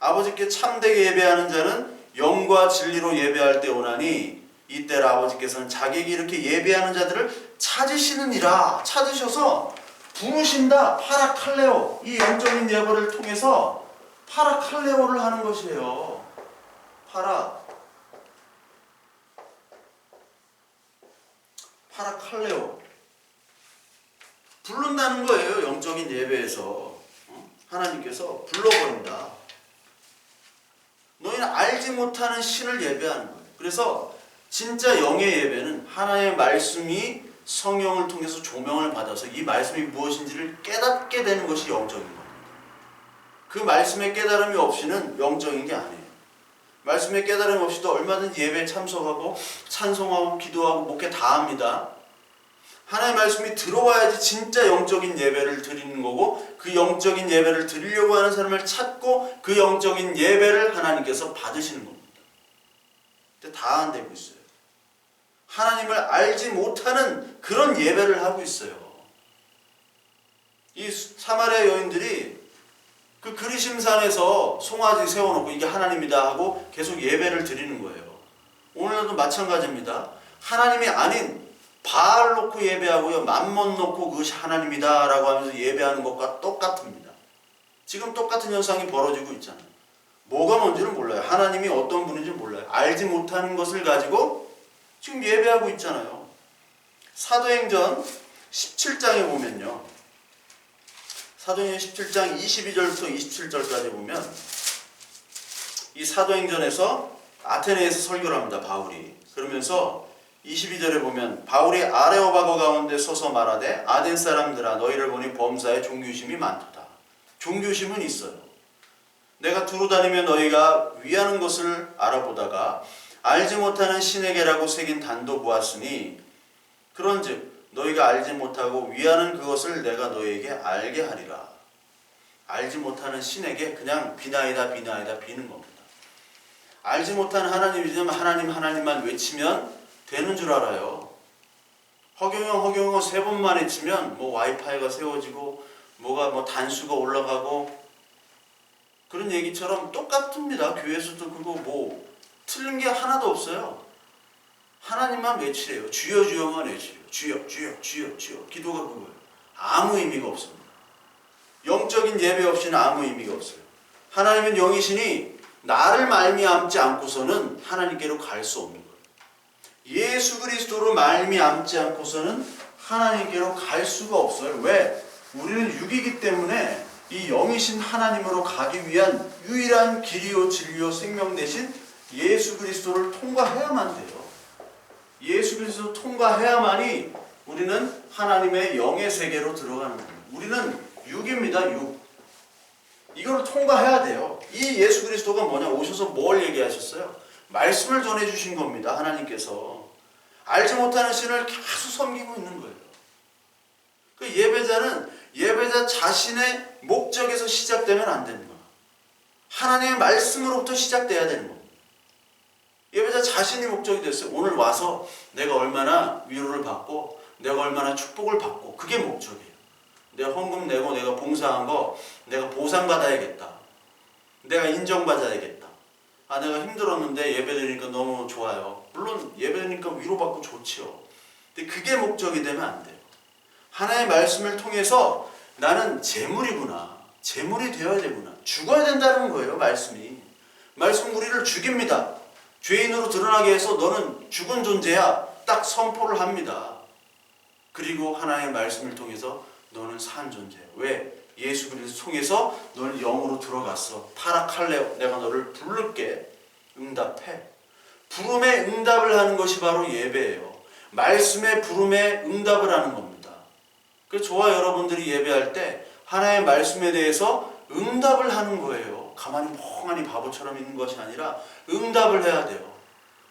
아버지께 참되게 예배하는 자는 영과 진리로 예배할 때 오나니 이때라 아버지께서는 자기에게 이렇게 예배하는 자들을 찾으시느니라. 찾으셔서 부르신다. 파라칼레오. 이 영적인 예배를 통해서 파라칼레오를 하는 것이에요. 파라칼레오. 부른다는 거예요. 영적인 예배에서 하나님께서 불러버린다. 너희는 알지 못하는 신을 예배하는 거예요. 그래서 진짜 영의 예배는 하나님의 말씀이 성령을 통해서 조명을 받아서 이 말씀이 무엇인지를 깨닫게 되는 것이 영적인 겁니다. 그 말씀의 깨달음이 없이는 영적인 게 아니에요. 말씀의 깨달음 없이도 얼마든지 예배에 참석하고 찬송하고 기도하고 목회 다 합니다. 하나님의 말씀이 들어와야지 진짜 영적인 예배를 드리는 거고, 그 영적인 예배를 드리려고 하는 사람을 찾고 그 영적인 예배를 하나님께서 받으시는 겁니다. 근데 다 안 되고 있어요. 하나님을 알지 못하는 그런 예배를 하고 있어요. 이 사마리아 여인들이 그 그리심산에서 송아지 세워놓고 이게 하나님이다 하고 계속 예배를 드리는 거예요. 오늘도 마찬가지입니다. 하나님이 아닌 바알 놓고 예배하고요, 맘몬 놓고 그것이 하나님이다 라고 하면서 예배하는 것과 똑같습니다. 지금 똑같은 현상이 벌어지고 있잖아요. 뭐가 뭔지는 몰라요. 하나님이 어떤 분인지 몰라요. 알지 못하는 것을 가지고 지금 예배하고 있잖아요. 사도행전 17장에 보면요, 사도행전 17장 22절부터 27절까지 보면 이 사도행전에서 아테네에서 설교를 합니다. 바울이. 그러면서 22절에 보면 바울이 아레오바고 가운데 서서 말하되 아덴 사람들아 너희를 보니 범사에 종교심이 많도다. 종교심은 있어요. 내가 두루 다니며 너희가 위하는 것을 알아보다가 알지 못하는 신에게라고 새긴 단도 보았으니 그런즉 너희가 알지 못하고 위하는 그것을 내가 너희에게 알게 하리라. 알지 못하는 신에게 그냥 비나이다 비는 겁니다. 알지 못하는 하나님이지만 하나님만 외치면 되는 줄 알아요. 허경영 3번만 외치면 뭐 와이파이가 세워지고 뭐가 뭐 단수가 올라가고 그런 얘기처럼 똑같습니다. 교회에서도 그거 뭐 틀린 게 하나도 없어요. 하나님만 외치래요. 주여 주여만 외치래요. 주여 주여 주여 주여. 기도가 그거예요. 아무 의미가 없습니다. 영적인 예배 없이는 아무 의미가 없어요. 하나님은 영이시니 나를 말미암지 않고서는 하나님께로 갈 수 없는 거예요. 예수 그리스도로 말미암지 않고서는 하나님께로 갈 수가 없어요. 왜? 우리는 육이기 때문에 이 영이신 하나님으로 가기 위한 유일한 길이요 진리요 생명 대신 예수 그리스도를 통과해야만 돼요. 예수 그리스도를 통과해야만이 우리는 하나님의 영의 세계로 들어가는 거예요. 우리는 육입니다. 육. 이걸 통과해야 돼요. 이 예수 그리스도가 뭐냐? 오셔서 뭘 얘기하셨어요? 말씀을 전해주신 겁니다. 하나님께서. 알지 못하는 신을 계속 섬기고 있는 거예요. 그 예배자 자신의 목적에서 시작되면 안 되는 거예요. 하나님의 말씀으로부터 시작돼야 되는 거예요. 예배자 자신이 목적이 됐어요. 오늘 와서 내가 얼마나 위로를 받고 내가 얼마나 축복을 받고 그게 목적이에요. 내가 헌금 내고 내가 봉사한 거 내가 보상받아야겠다. 내가 인정받아야겠다. 아 내가 힘들었는데 예배드리니까 너무 좋아요. 물론 예배드리니까 위로받고 좋지요. 근데 그게 목적이 되면 안 돼요. 하나님의 말씀을 통해서 나는 재물이구나. 재물이 되어야 되구나. 죽어야 된다는 거예요. 말씀이. 말씀 우리를 죽입니다. 죄인으로 드러나게 해서 너는 죽은 존재야. 딱 선포를 합니다. 그리고 하나님의 말씀을 통해서 너는 산 존재야. 왜? 예수 그리스도 통해서 너는 영으로 들어갔어. 파라칼레오. 내가 너를 부를게. 응답해. 부름에 응답을 하는 것이 바로 예배예요. 말씀의 부름에 응답을 하는 겁니다. 그래서 저와 여러분들이 예배할 때 하나님의 말씀에 대해서 응답을 하는 거예요. 가만히 멍하니 바보처럼 있는 것이 아니라 응답을 해야 돼요.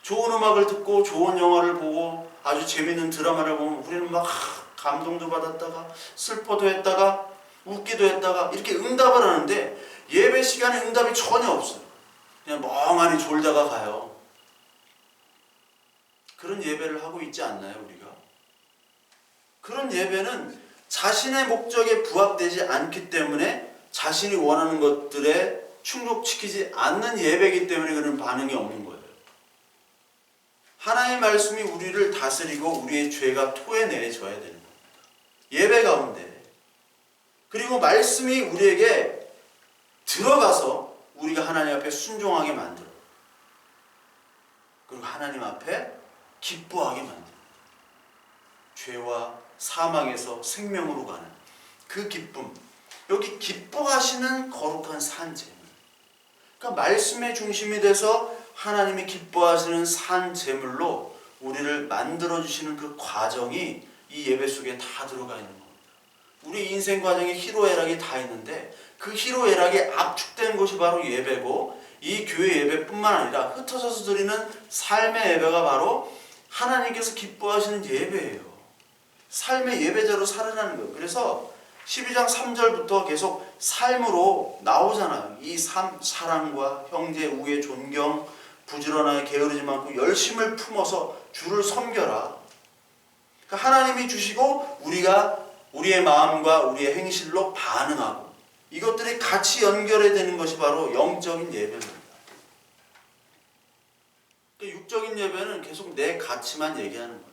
좋은 음악을 듣고 좋은 영화를 보고 아주 재밌는 드라마를 보면 우리는 막 감동도 받았다가 슬퍼도 했다가 웃기도 했다가 이렇게 응답을 하는데 예배 시간에 응답이 전혀 없어요. 그냥 멍하니 졸다가 가요. 그런 예배를 하고 있지 않나요, 우리가? 그런 예배는 자신의 목적에 부합되지 않기 때문에 자신이 원하는 것들에 충족시키지 않는 예배이기 때문에 그런 반응이 없는 거예요. 하나님의 말씀이 우리를 다스리고 우리의 죄가 토해내줘야 되는 겁니다. 예배 가운데. 그리고 말씀이 우리에게 들어가서 우리가 하나님 앞에 순종하게 만들어요. 그리고 하나님 앞에 기뻐하게 만듭니다. 죄와 사망에서 생명으로 가는 그 기쁨. 여기 기뻐하시는 거룩한 산 제물. 그러니까 말씀의 중심이 돼서 하나님이 기뻐하시는 산 제물로 우리를 만들어주시는 그 과정이 이 예배 속에 다 들어가 있는 겁니다. 우리 인생 과정에 희로애락이 다 있는데 그 희로애락이 압축된 것이 바로 예배고, 이 교회 예배뿐만 아니라 흩어져서 드리는 삶의 예배가 바로 하나님께서 기뻐하시는 예배예요. 삶의 예배자로 살아가는 거예요. 그래서 12장 3절부터 계속 삶으로 나오잖아요. 이 삶, 사랑과 형제 우애 존경, 부지런하게 게으르지 않고 열심을 품어서 주를 섬겨라. 그러니까 하나님이 주시고 우리가 우리의 마음과 우리의 행실로 반응하고, 이것들이 같이 연결이 되는 것이 바로 영적인 예배입니다. 그러니까 육적인 예배는 계속 내 가치만 얘기하는 거예요.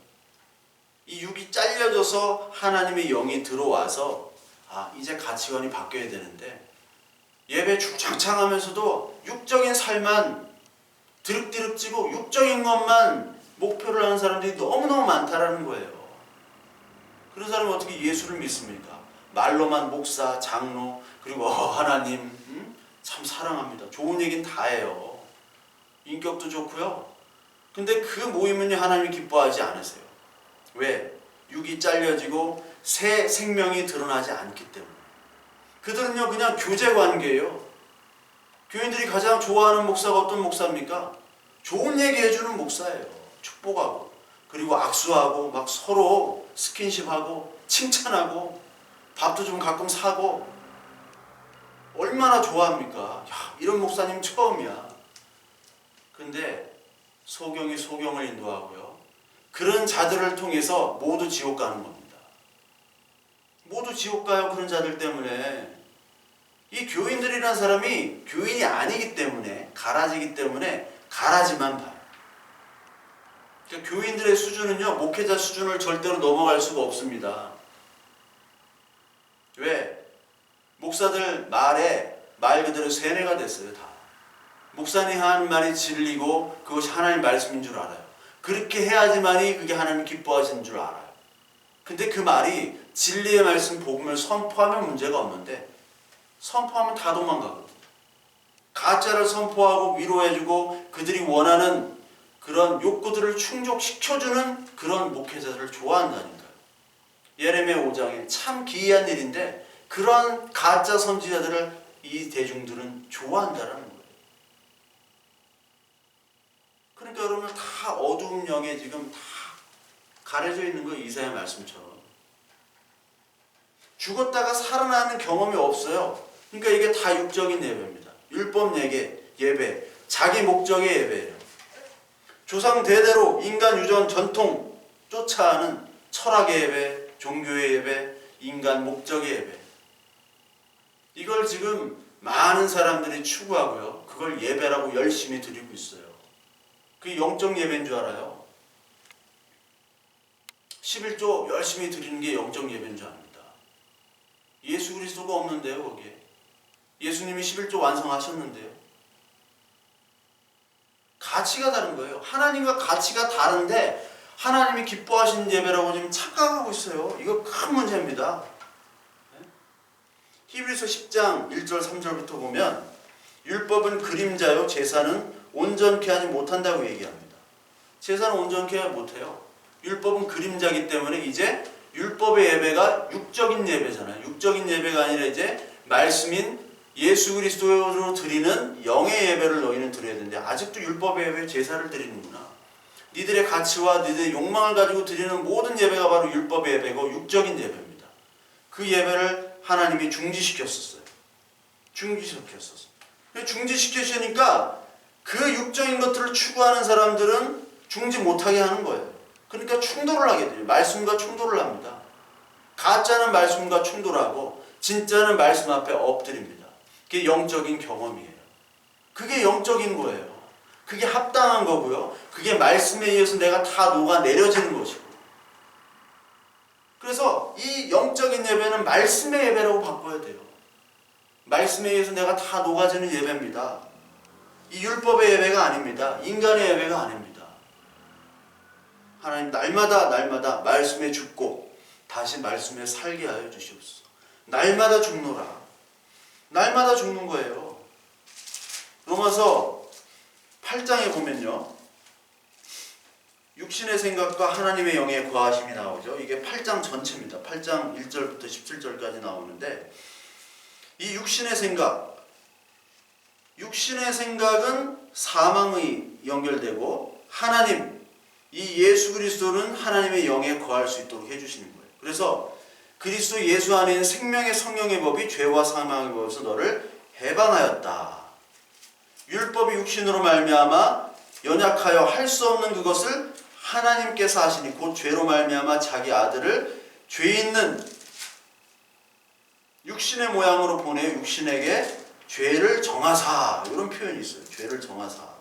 이 육이 잘려져서 하나님의 영이 들어와서 이제 가치관이 바뀌어야 되는데, 예배 주장창하면서도 육적인 삶만 드륵드륵지고 육적인 것만 목표를 하는 사람들이 너무너무 많다라는 거예요. 그런 사람은 어떻게 예수를 믿습니까? 말로만 목사, 장로, 그리고 하나님 참 사랑합니다. 좋은 얘기는 다 해요. 인격도 좋고요. 근데 그 모임은요, 하나님이 기뻐하지 않으세요. 왜? 육이 잘려지고 새 생명이 드러나지 않기 때문에. 그들은요 그냥 교제 관계예요. 교인들이 가장 좋아하는 목사가 어떤 목사입니까? 좋은 얘기 해주는 목사예요. 축복하고, 그리고 악수하고 막 서로 스킨십하고 칭찬하고 밥도 좀 가끔 사고. 얼마나 좋아합니까? 야, 이런 목사님 처음이야. 근데 소경이 소경을 인도하고요, 그런 자들을 통해서 모두 지옥 가는 겁니다. 모두 지옥 가요. 그런 자들 때문에. 이 교인들이라는 사람이 교인이 아니기 때문에, 가라지기 때문에 가라지만 봐요. 그러니까 교인들의 수준은요, 목회자 수준을 절대로 넘어갈 수가 없습니다. 왜? 목사들 말에 말 그대로 세뇌가 됐어요. 다. 목사님 하는 말이 진리고 그것이 하나님 말씀인 줄 알아요. 그렇게 해야지만이 그게 하나님 기뻐하시는 줄 알아요. 근데 그 말이 진리의 말씀 복음을 선포하면 문제가 없는데, 선포하면 다 도망가고, 가짜를 선포하고 위로해주고 그들이 원하는 그런 욕구들을 충족시켜주는 그런 목회자들을 좋아한다니까요. 예레미야 5장에 참 기이한 일인데 그런 가짜 선지자들을 이 대중들은 좋아한다는 거예요. 그러니까 여러분, 다 어두운 영에 지금 다 가려져 있는 거예요. 이사야 말씀처럼. 죽었다가 살아나는 경험이 없어요. 그러니까 이게 다 육적인 예배입니다. 율법 예배, 자기 목적의 예배예요. 조상 대대로 인간 유전 전통 쫓아하는 철학의 예배, 종교의 예배, 인간 목적의 예배. 이걸 지금 많은 사람들이 추구하고요, 그걸 예배라고 열심히 드리고 있어요. 그게 영적 예배인 줄 알아요. 11조 열심히 드리는 게 영적 예배인 줄 압니다. 예수 그리스도가 없는데요, 거기에. 예수님이 11조 완성하셨는데요. 가치가 다른 거예요. 하나님과 가치가 다른데 하나님이 기뻐하시는 예배라고 지금 착각하고 있어요. 이거 큰 문제입니다. 히브리서 10장 1절 3절부터 보면, 율법은 그림자요 제사는 온전케 하지 못한다고 얘기합니다. 제사는 온전케 하지 못해요. 율법은 그림자이기 때문에 이제 율법의 예배가 육적인 예배잖아요. 육적인 예배가 아니라 이제 말씀인 예수 그리스도로 드리는 영의 예배를 너희는 드려야 되는데, 아직도 율법의 예배 제사를 드리는구나. 니들의 가치와 니들의 욕망을 가지고 드리는 모든 예배가 바로 율법의 예배고 육적인 예배입니다. 그 예배를 하나님이 중지시켰었어요. 중지시켰었어요. 중지시키시니까 그 육적인 것들을 추구하는 사람들은 중지 못하게 하는 거예요. 그러니까 충돌을 하게 돼요. 말씀과 충돌을 합니다. 가짜는 말씀과 충돌하고 진짜는 말씀 앞에 엎드립니다. 그게 영적인 경험이에요. 그게 영적인 거예요. 그게 합당한 거고요. 그게 말씀에 의해서 내가 다 녹아내려지는 것이고. 그래서 이 영적인 예배는 말씀의 예배라고 바꿔야 돼요. 말씀에 의해서 내가 다 녹아지는 예배입니다. 이 율법의 예배가 아닙니다. 인간의 예배가 아닙니다. 하나님 날마다 말씀에 죽고 다시 말씀에 살게 하여 주시옵소서. 날마다 죽노라. 날마다 죽는 거예요. 로마서 8장에 보면요, 육신의 생각과 하나님의 영의 거하심이 나오죠. 이게 8장 전체입니다. 8장 1절부터 17절까지 나오는데, 이 육신의 생각은 사망의 연결되고, 하나님, 이 예수 그리스도는 하나님의 영에 거할 수 있도록 해주시는 거예요. 그래서 그리스도 예수 안에 있는 생명의 성령의 법이 죄와 사망의 법에서 너를 해방하였다. 율법이 육신으로 말미암아 연약하여 할 수 없는 그것을 하나님께서 하시니 곧 죄로 말미암아 자기 아들을 죄 있는 육신의 모양으로 보내 육신에게 죄를 정하사. 이런 표현이 있어요. 죄를 정하사.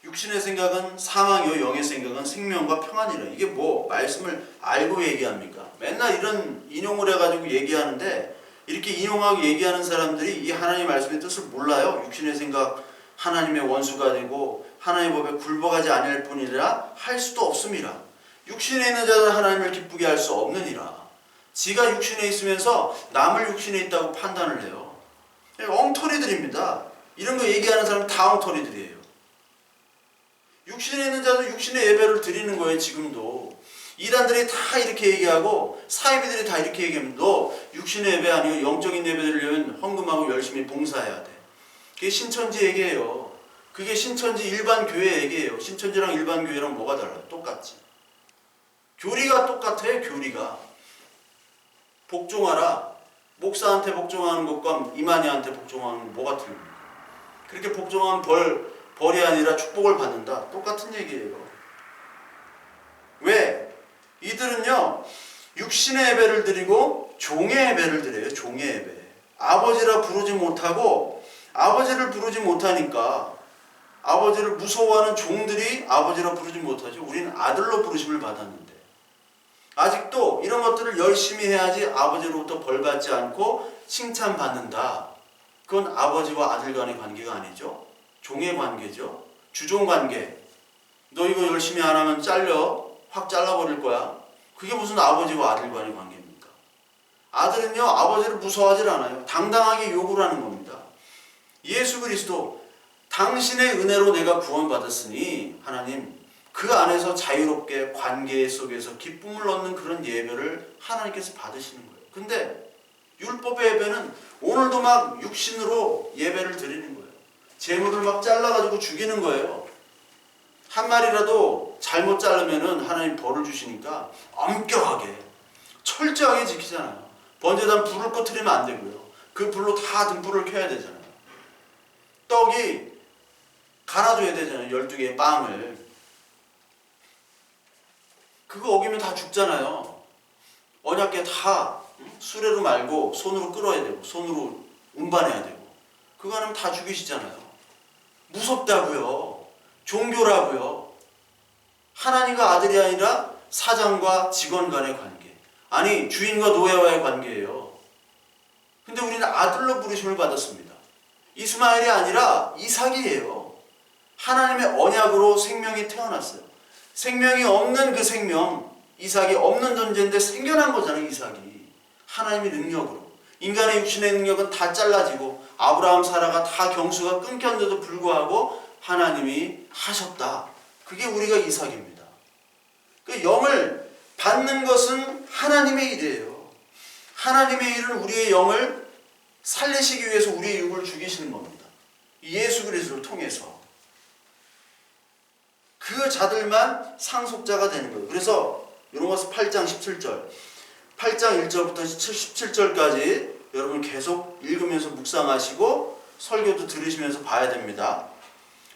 육신의 생각은 사망이요 영의 생각은 생명과 평안이라. 이게 뭐 말씀을 알고 얘기합니까? 맨날 이런 인용을 해가지고 얘기하는데, 이렇게 인용하고 얘기하는 사람들이 이 하나님의 말씀의 뜻을 몰라요. 육신의 생각 하나님의 원수가 되고 하나님의 법에 굴복하지 아니할 뿐이라 할 수도 없습니다. 육신에 있는 자는 하나님을 기쁘게 할 수 없느니라. 지가 육신에 있으면서 남을 육신에 있다고 판단을 해요. 엉터리들입니다. 이런 거 얘기하는 사람은 다 엉터리들이에요. 육신에 있는 자도 육신의 예배를 드리는 거예요. 지금도 이단들이 다 이렇게 얘기하고 사이비들이 다 이렇게 얘기하면 너 육신의 예배 아니고 영적인 예배 드리려면 헌금하고 열심히 봉사해야 돼. 그게 신천지 얘기예요. 그게 신천지 일반 교회 얘기예요. 신천지랑 일반 교회랑 뭐가 달라요? 똑같지. 교리가 똑같아요. 교리가. 복종하라. 목사한테 복종하는 것과 이만희한테 복종하는 건 뭐가 틀립니까? 그렇게 복종하면 벌이 아니라 축복을 받는다. 똑같은 얘기예요. 왜? 이들은요, 육신의 예배를 드리고 종의 예배를 드려요. 종의 예배. 아버지라 부르지 못하고, 아버지를 부르지 못하니까 아버지를 무서워하는 종들이 아버지라 부르지 못하죠. 우리는 아들로 부르심을 받았는데 아직도 이런 것들을 열심히 해야지 아버지로부터 벌 받지 않고 칭찬받는다. 그건 아버지와 아들 간의 관계가 아니죠. 종의 관계죠. 주종 관계. 너 이거 열심히 안 하면 확 잘라버릴 거야. 그게 무슨 아버지와 아들 간의 관계입니까? 아들은요, 아버지를 무서워하지 않아요. 당당하게 요구를 하는 겁니다. 예수 그리스도, 당신의 은혜로 내가 구원받았으니 하나님, 그 안에서 자유롭게 관계 속에서 기쁨을 얻는 그런 예배를 하나님께서 받으시는 거예요. 근데 율법의 예배는 오늘도 막 육신으로 예배를 드리는 거예요. 재물을 막 잘라가지고 죽이는 거예요. 한 마리라도 잘못 자르면은 하나님 벌을 주시니까 엄격하게 철저하게 지키잖아요. 번제단 불을 꺼트리면 안 되고요. 그 불로 다 등불을 켜야 되잖아요. 떡이 갈아줘야 되잖아요. 12개의 빵을. 그거 어기면 다 죽잖아요. 언약궤 다 수레로 말고 손으로 끌어야 되고 손으로 운반해야 되고 그거 하면 다 죽이시잖아요. 무섭다고요. 종교라고요. 하나님과 아들이 아니라 사장과 직원 간의 관계. 아니 주인과 노예와의 관계예요. 근데 우리는 아들로 부르심을 받았습니다. 이스마엘이 아니라 이삭이에요. 하나님의 언약으로 생명이 태어났어요. 생명이 없는 그 생명, 이삭이 없는 존재인데 생겨난 거잖아요. 이삭이 하나님의 능력으로. 인간의 육신의 능력은 다 잘라지고 아브라함 사라가 다 경수가 끊겼는데도 불구하고 하나님이 하셨다. 그게 우리가 이삭입니다. 그 영을 받는 것은 하나님의 일이에요. 하나님의 일은 우리의 영을 살리시기 위해서 우리의 육을 죽이시는 겁니다. 예수 그리스도를 통해서. 그 자들만 상속자가 되는 거예요. 그래서 로마서 8장 17절 8장 1절부터 17절까지 여러분 계속 읽으면서 묵상하시고 설교도 들으시면서 봐야 됩니다.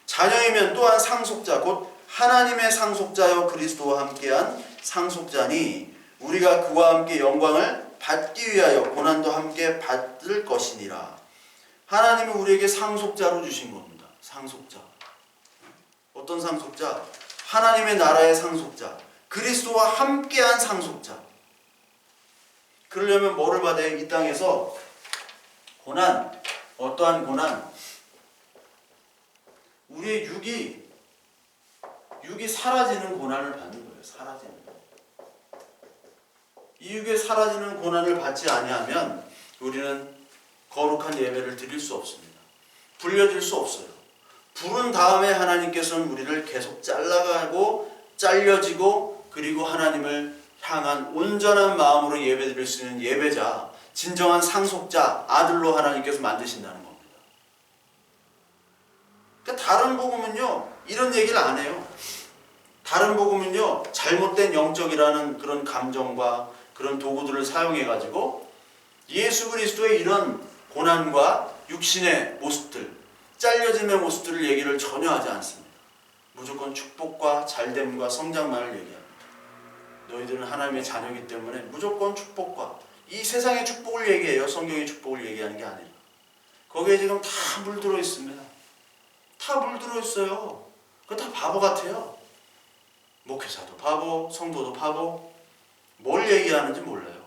자녀이면 또한 상속자 곧 하나님의 상속자여 그리스도와 함께한 상속자니 우리가 그와 함께 영광을 받기 위하여 고난도 함께 받을 것이니라. 하나님이 우리에게 상속자로 주신 겁니다. 상속자. 어떤 상속자? 하나님의 나라의 상속자. 그리스도와 함께한 상속자. 그러려면 뭐를 받아야 이 땅에서 고난, 어떠한 고난? 우리의 육이 사라지는 고난을 받는 거예요. 사라지는. 이 육에 사라지는 고난을 받지 아니하면 우리는 거룩한 예배를 드릴 수 없습니다. 불려질 수 없어요. 부른 다음에 하나님께서는 우리를 계속 잘라가고 잘려지고 그리고 하나님을 향한 온전한 마음으로 예배드릴 수 있는 예배자, 진정한 상속자, 아들로 하나님께서 만드신다는 겁니다. 그러니까 다른 복음은요 이런 얘기를 안 해요. 다른 복음은요 잘못된 영적이라는 그런 감정과 그런 도구들을 사용해가지고 예수 그리스도의 이런 고난과 육신의 모습들, 잘려짐의 모습들을 얘기를 전혀 하지 않습니다. 무조건 축복과 잘됨과 성장만을 얘기합니다. 너희들은 하나님의 자녀이기 때문에 무조건 축복과 이 세상의 축복을 얘기해요. 성경의 축복을 얘기하는 게 아니라. 거기에 지금 다 물들어 있습니다. 다 물들어 있어요. 그거 다 바보 같아요. 목회자도 바보, 성도도 바보. 뭘 얘기하는지 몰라요.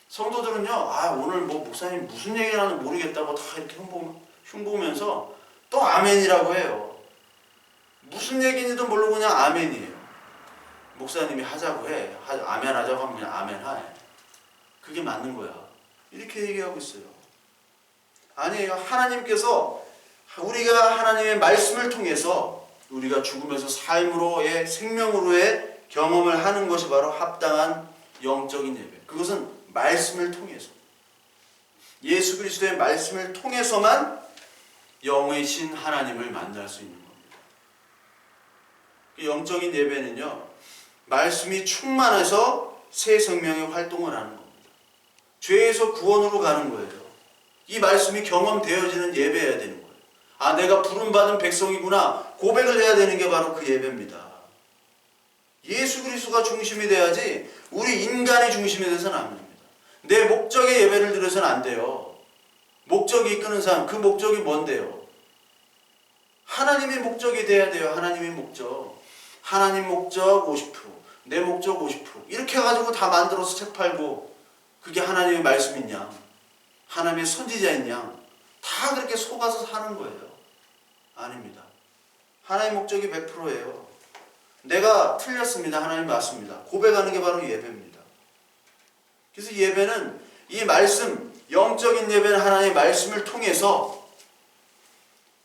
성도들은요, 오늘 뭐 목사님 무슨 얘기를 하는지 모르겠다고 다 이렇게 흉보면서 또 아멘이라고 해요. 무슨 얘기인지도 모르고 그냥 아멘이에요. 목사님이 하자고 해. 아멘 하자고 하면 그냥 아멘 해. 그게 맞는 거야. 이렇게 얘기하고 있어요. 아니에요. 하나님께서 우리가 하나님의 말씀을 통해서 우리가 죽으면서 삶으로의 생명으로의 경험을 하는 것이 바로 합당한 영적인 예배. 그것은 말씀을 통해서 예수 그리스도의 말씀을 통해서만 영의 신 하나님을 만날 수 있는 겁니다. 영적인 예배는요 말씀이 충만해서 새 생명의 활동을 하는 겁니다. 죄에서 구원으로 가는 거예요. 이 말씀이 경험되어지는 예배여야 되는 거예요. 내가 부름받은 백성이구나 고백을 해야 되는 게 바로 그 예배입니다. 예수 그리스도가 중심이 돼야지 우리 인간이 중심이 돼서는 안 됩니다. 내 목적의 예배를 드려서는 안 돼요. 목적이 이끄는 사람, 그 목적이 뭔데요? 하나님의 목적이 돼야 돼요. 하나님의 목적. 하나님 목적 50%, 내 목적 50% 이렇게 해가지고 다 만들어서 책 팔고 그게 하나님의 말씀인 양, 하나님의 선지자인 양 다 그렇게 속아서 사는 거예요. 아닙니다. 하나님의 목적이 100%예요. 내가 틀렸습니다. 하나님 맞습니다. 고백하는 게 바로 예배입니다. 그래서 예배는 이 말씀, 영적인 예배는 하나님의 말씀을 통해서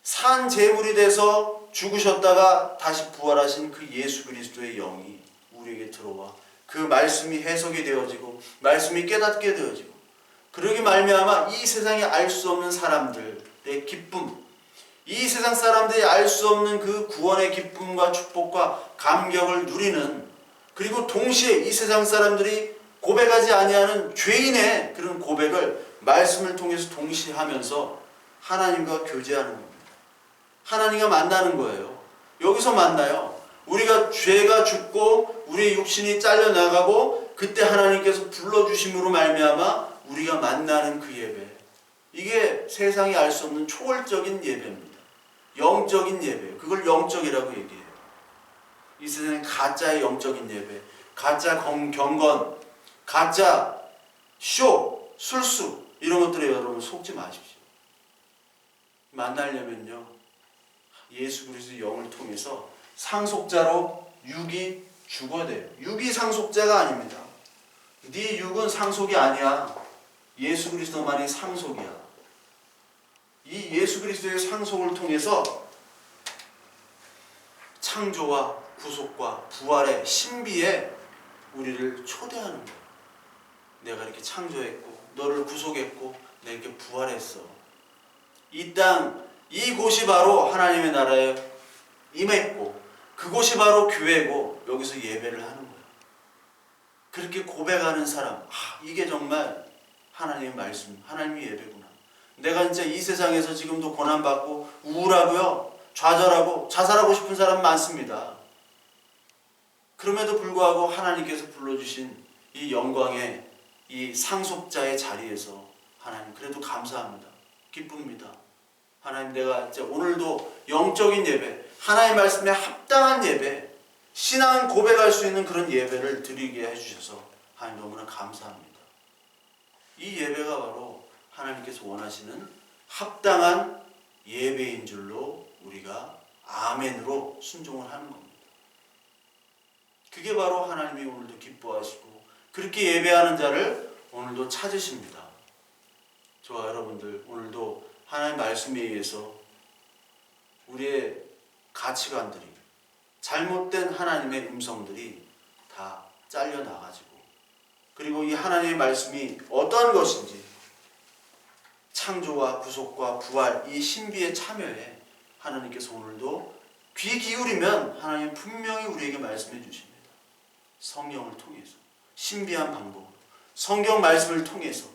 산 제물이 돼서 죽으셨다가 다시 부활하신 그 예수 그리스도의 영이 우리에게 들어와 그 말씀이 해석이 되어지고 말씀이 깨닫게 되어지고 그러기 말미암아 이 세상에 알 수 없는 사람들의 기쁨, 이 세상 사람들이 알 수 없는 그 구원의 기쁨과 축복과 감격을 누리는, 그리고 동시에 이 세상 사람들이 고백하지 아니하는 죄인의 그런 고백을 말씀을 통해서 동시에 하면서 하나님과 교제하는 겁니다. 하나님과 만나는 거예요. 여기서 만나요. 우리가 죄가 죽고 우리의 육신이 잘려나가고 그때 하나님께서 불러주심으로 말미암아 우리가 만나는 그 예배, 이게 세상이 알 수 없는 초월적인 예배입니다. 영적인 예배, 그걸 영적이라고 얘기해요. 이 세상에 가짜의 영적인 예배, 가짜 경건, 가짜 쇼, 술수 이런 것들에 여러분 속지 마십시오. 만나려면요 예수 그리스도의 영을 통해서 상속자로 육이 죽어야 돼요. 육이 상속자가 아닙니다. 네 육은 상속이 아니야. 예수 그리스도만이 상속이야. 이 예수 그리스도의 상속을 통해서 창조와 구속과 부활의 신비에 우리를 초대하는 거예요. 내가 이렇게 창조했고 너를 구속했고 내가 이렇게 부활했어. 이 땅, 이곳이 바로 하나님의 나라에 임했고 그곳이 바로 교회고 여기서 예배를 하는 거예요. 그렇게 고백하는 사람, 이게 정말 하나님의 말씀, 하나님의 예배구나. 내가 진짜 이 세상에서 지금도 고난받고 우울하고요, 좌절하고 자살하고 싶은 사람 많습니다. 그럼에도 불구하고 하나님께서 불러주신 이 영광의 이 상속자의 자리에서 하나님 그래도 감사합니다. 기쁩니다. 하나님, 내가 이제 오늘도 영적인 예배, 하나님 말씀에 합당한 예배, 신앙 고백할 수 있는 그런 예배를 드리게 해주셔서 하나님 너무나 감사합니다. 이 예배가 바로 하나님께서 원하시는 합당한 예배인 줄로 우리가 아멘으로 순종을 하는 겁니다. 그게 바로 하나님이 오늘도 기뻐하시고 그렇게 예배하는 자를 오늘도 찾으십니다. 저와 여러분들 오늘도 하나님 말씀에 의해서 우리의 가치관들이, 잘못된 하나님의 음성들이 다 잘려나가지고, 그리고 이 하나님의 말씀이 어떠한 것인지 창조와 구속과 부활, 이 신비의 참여에 하나님께서 오늘도 귀 기울이면 하나님 분명히 우리에게 말씀해 주십니다. 성령을 통해서, 신비한 방법으로 성경 말씀을 통해서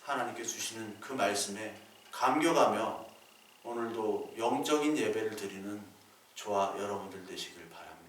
하나님께서 주시는 그 말씀에 감격하며 오늘도 영적인 예배를 드리는 저와 여러분들 되시길 바랍니다.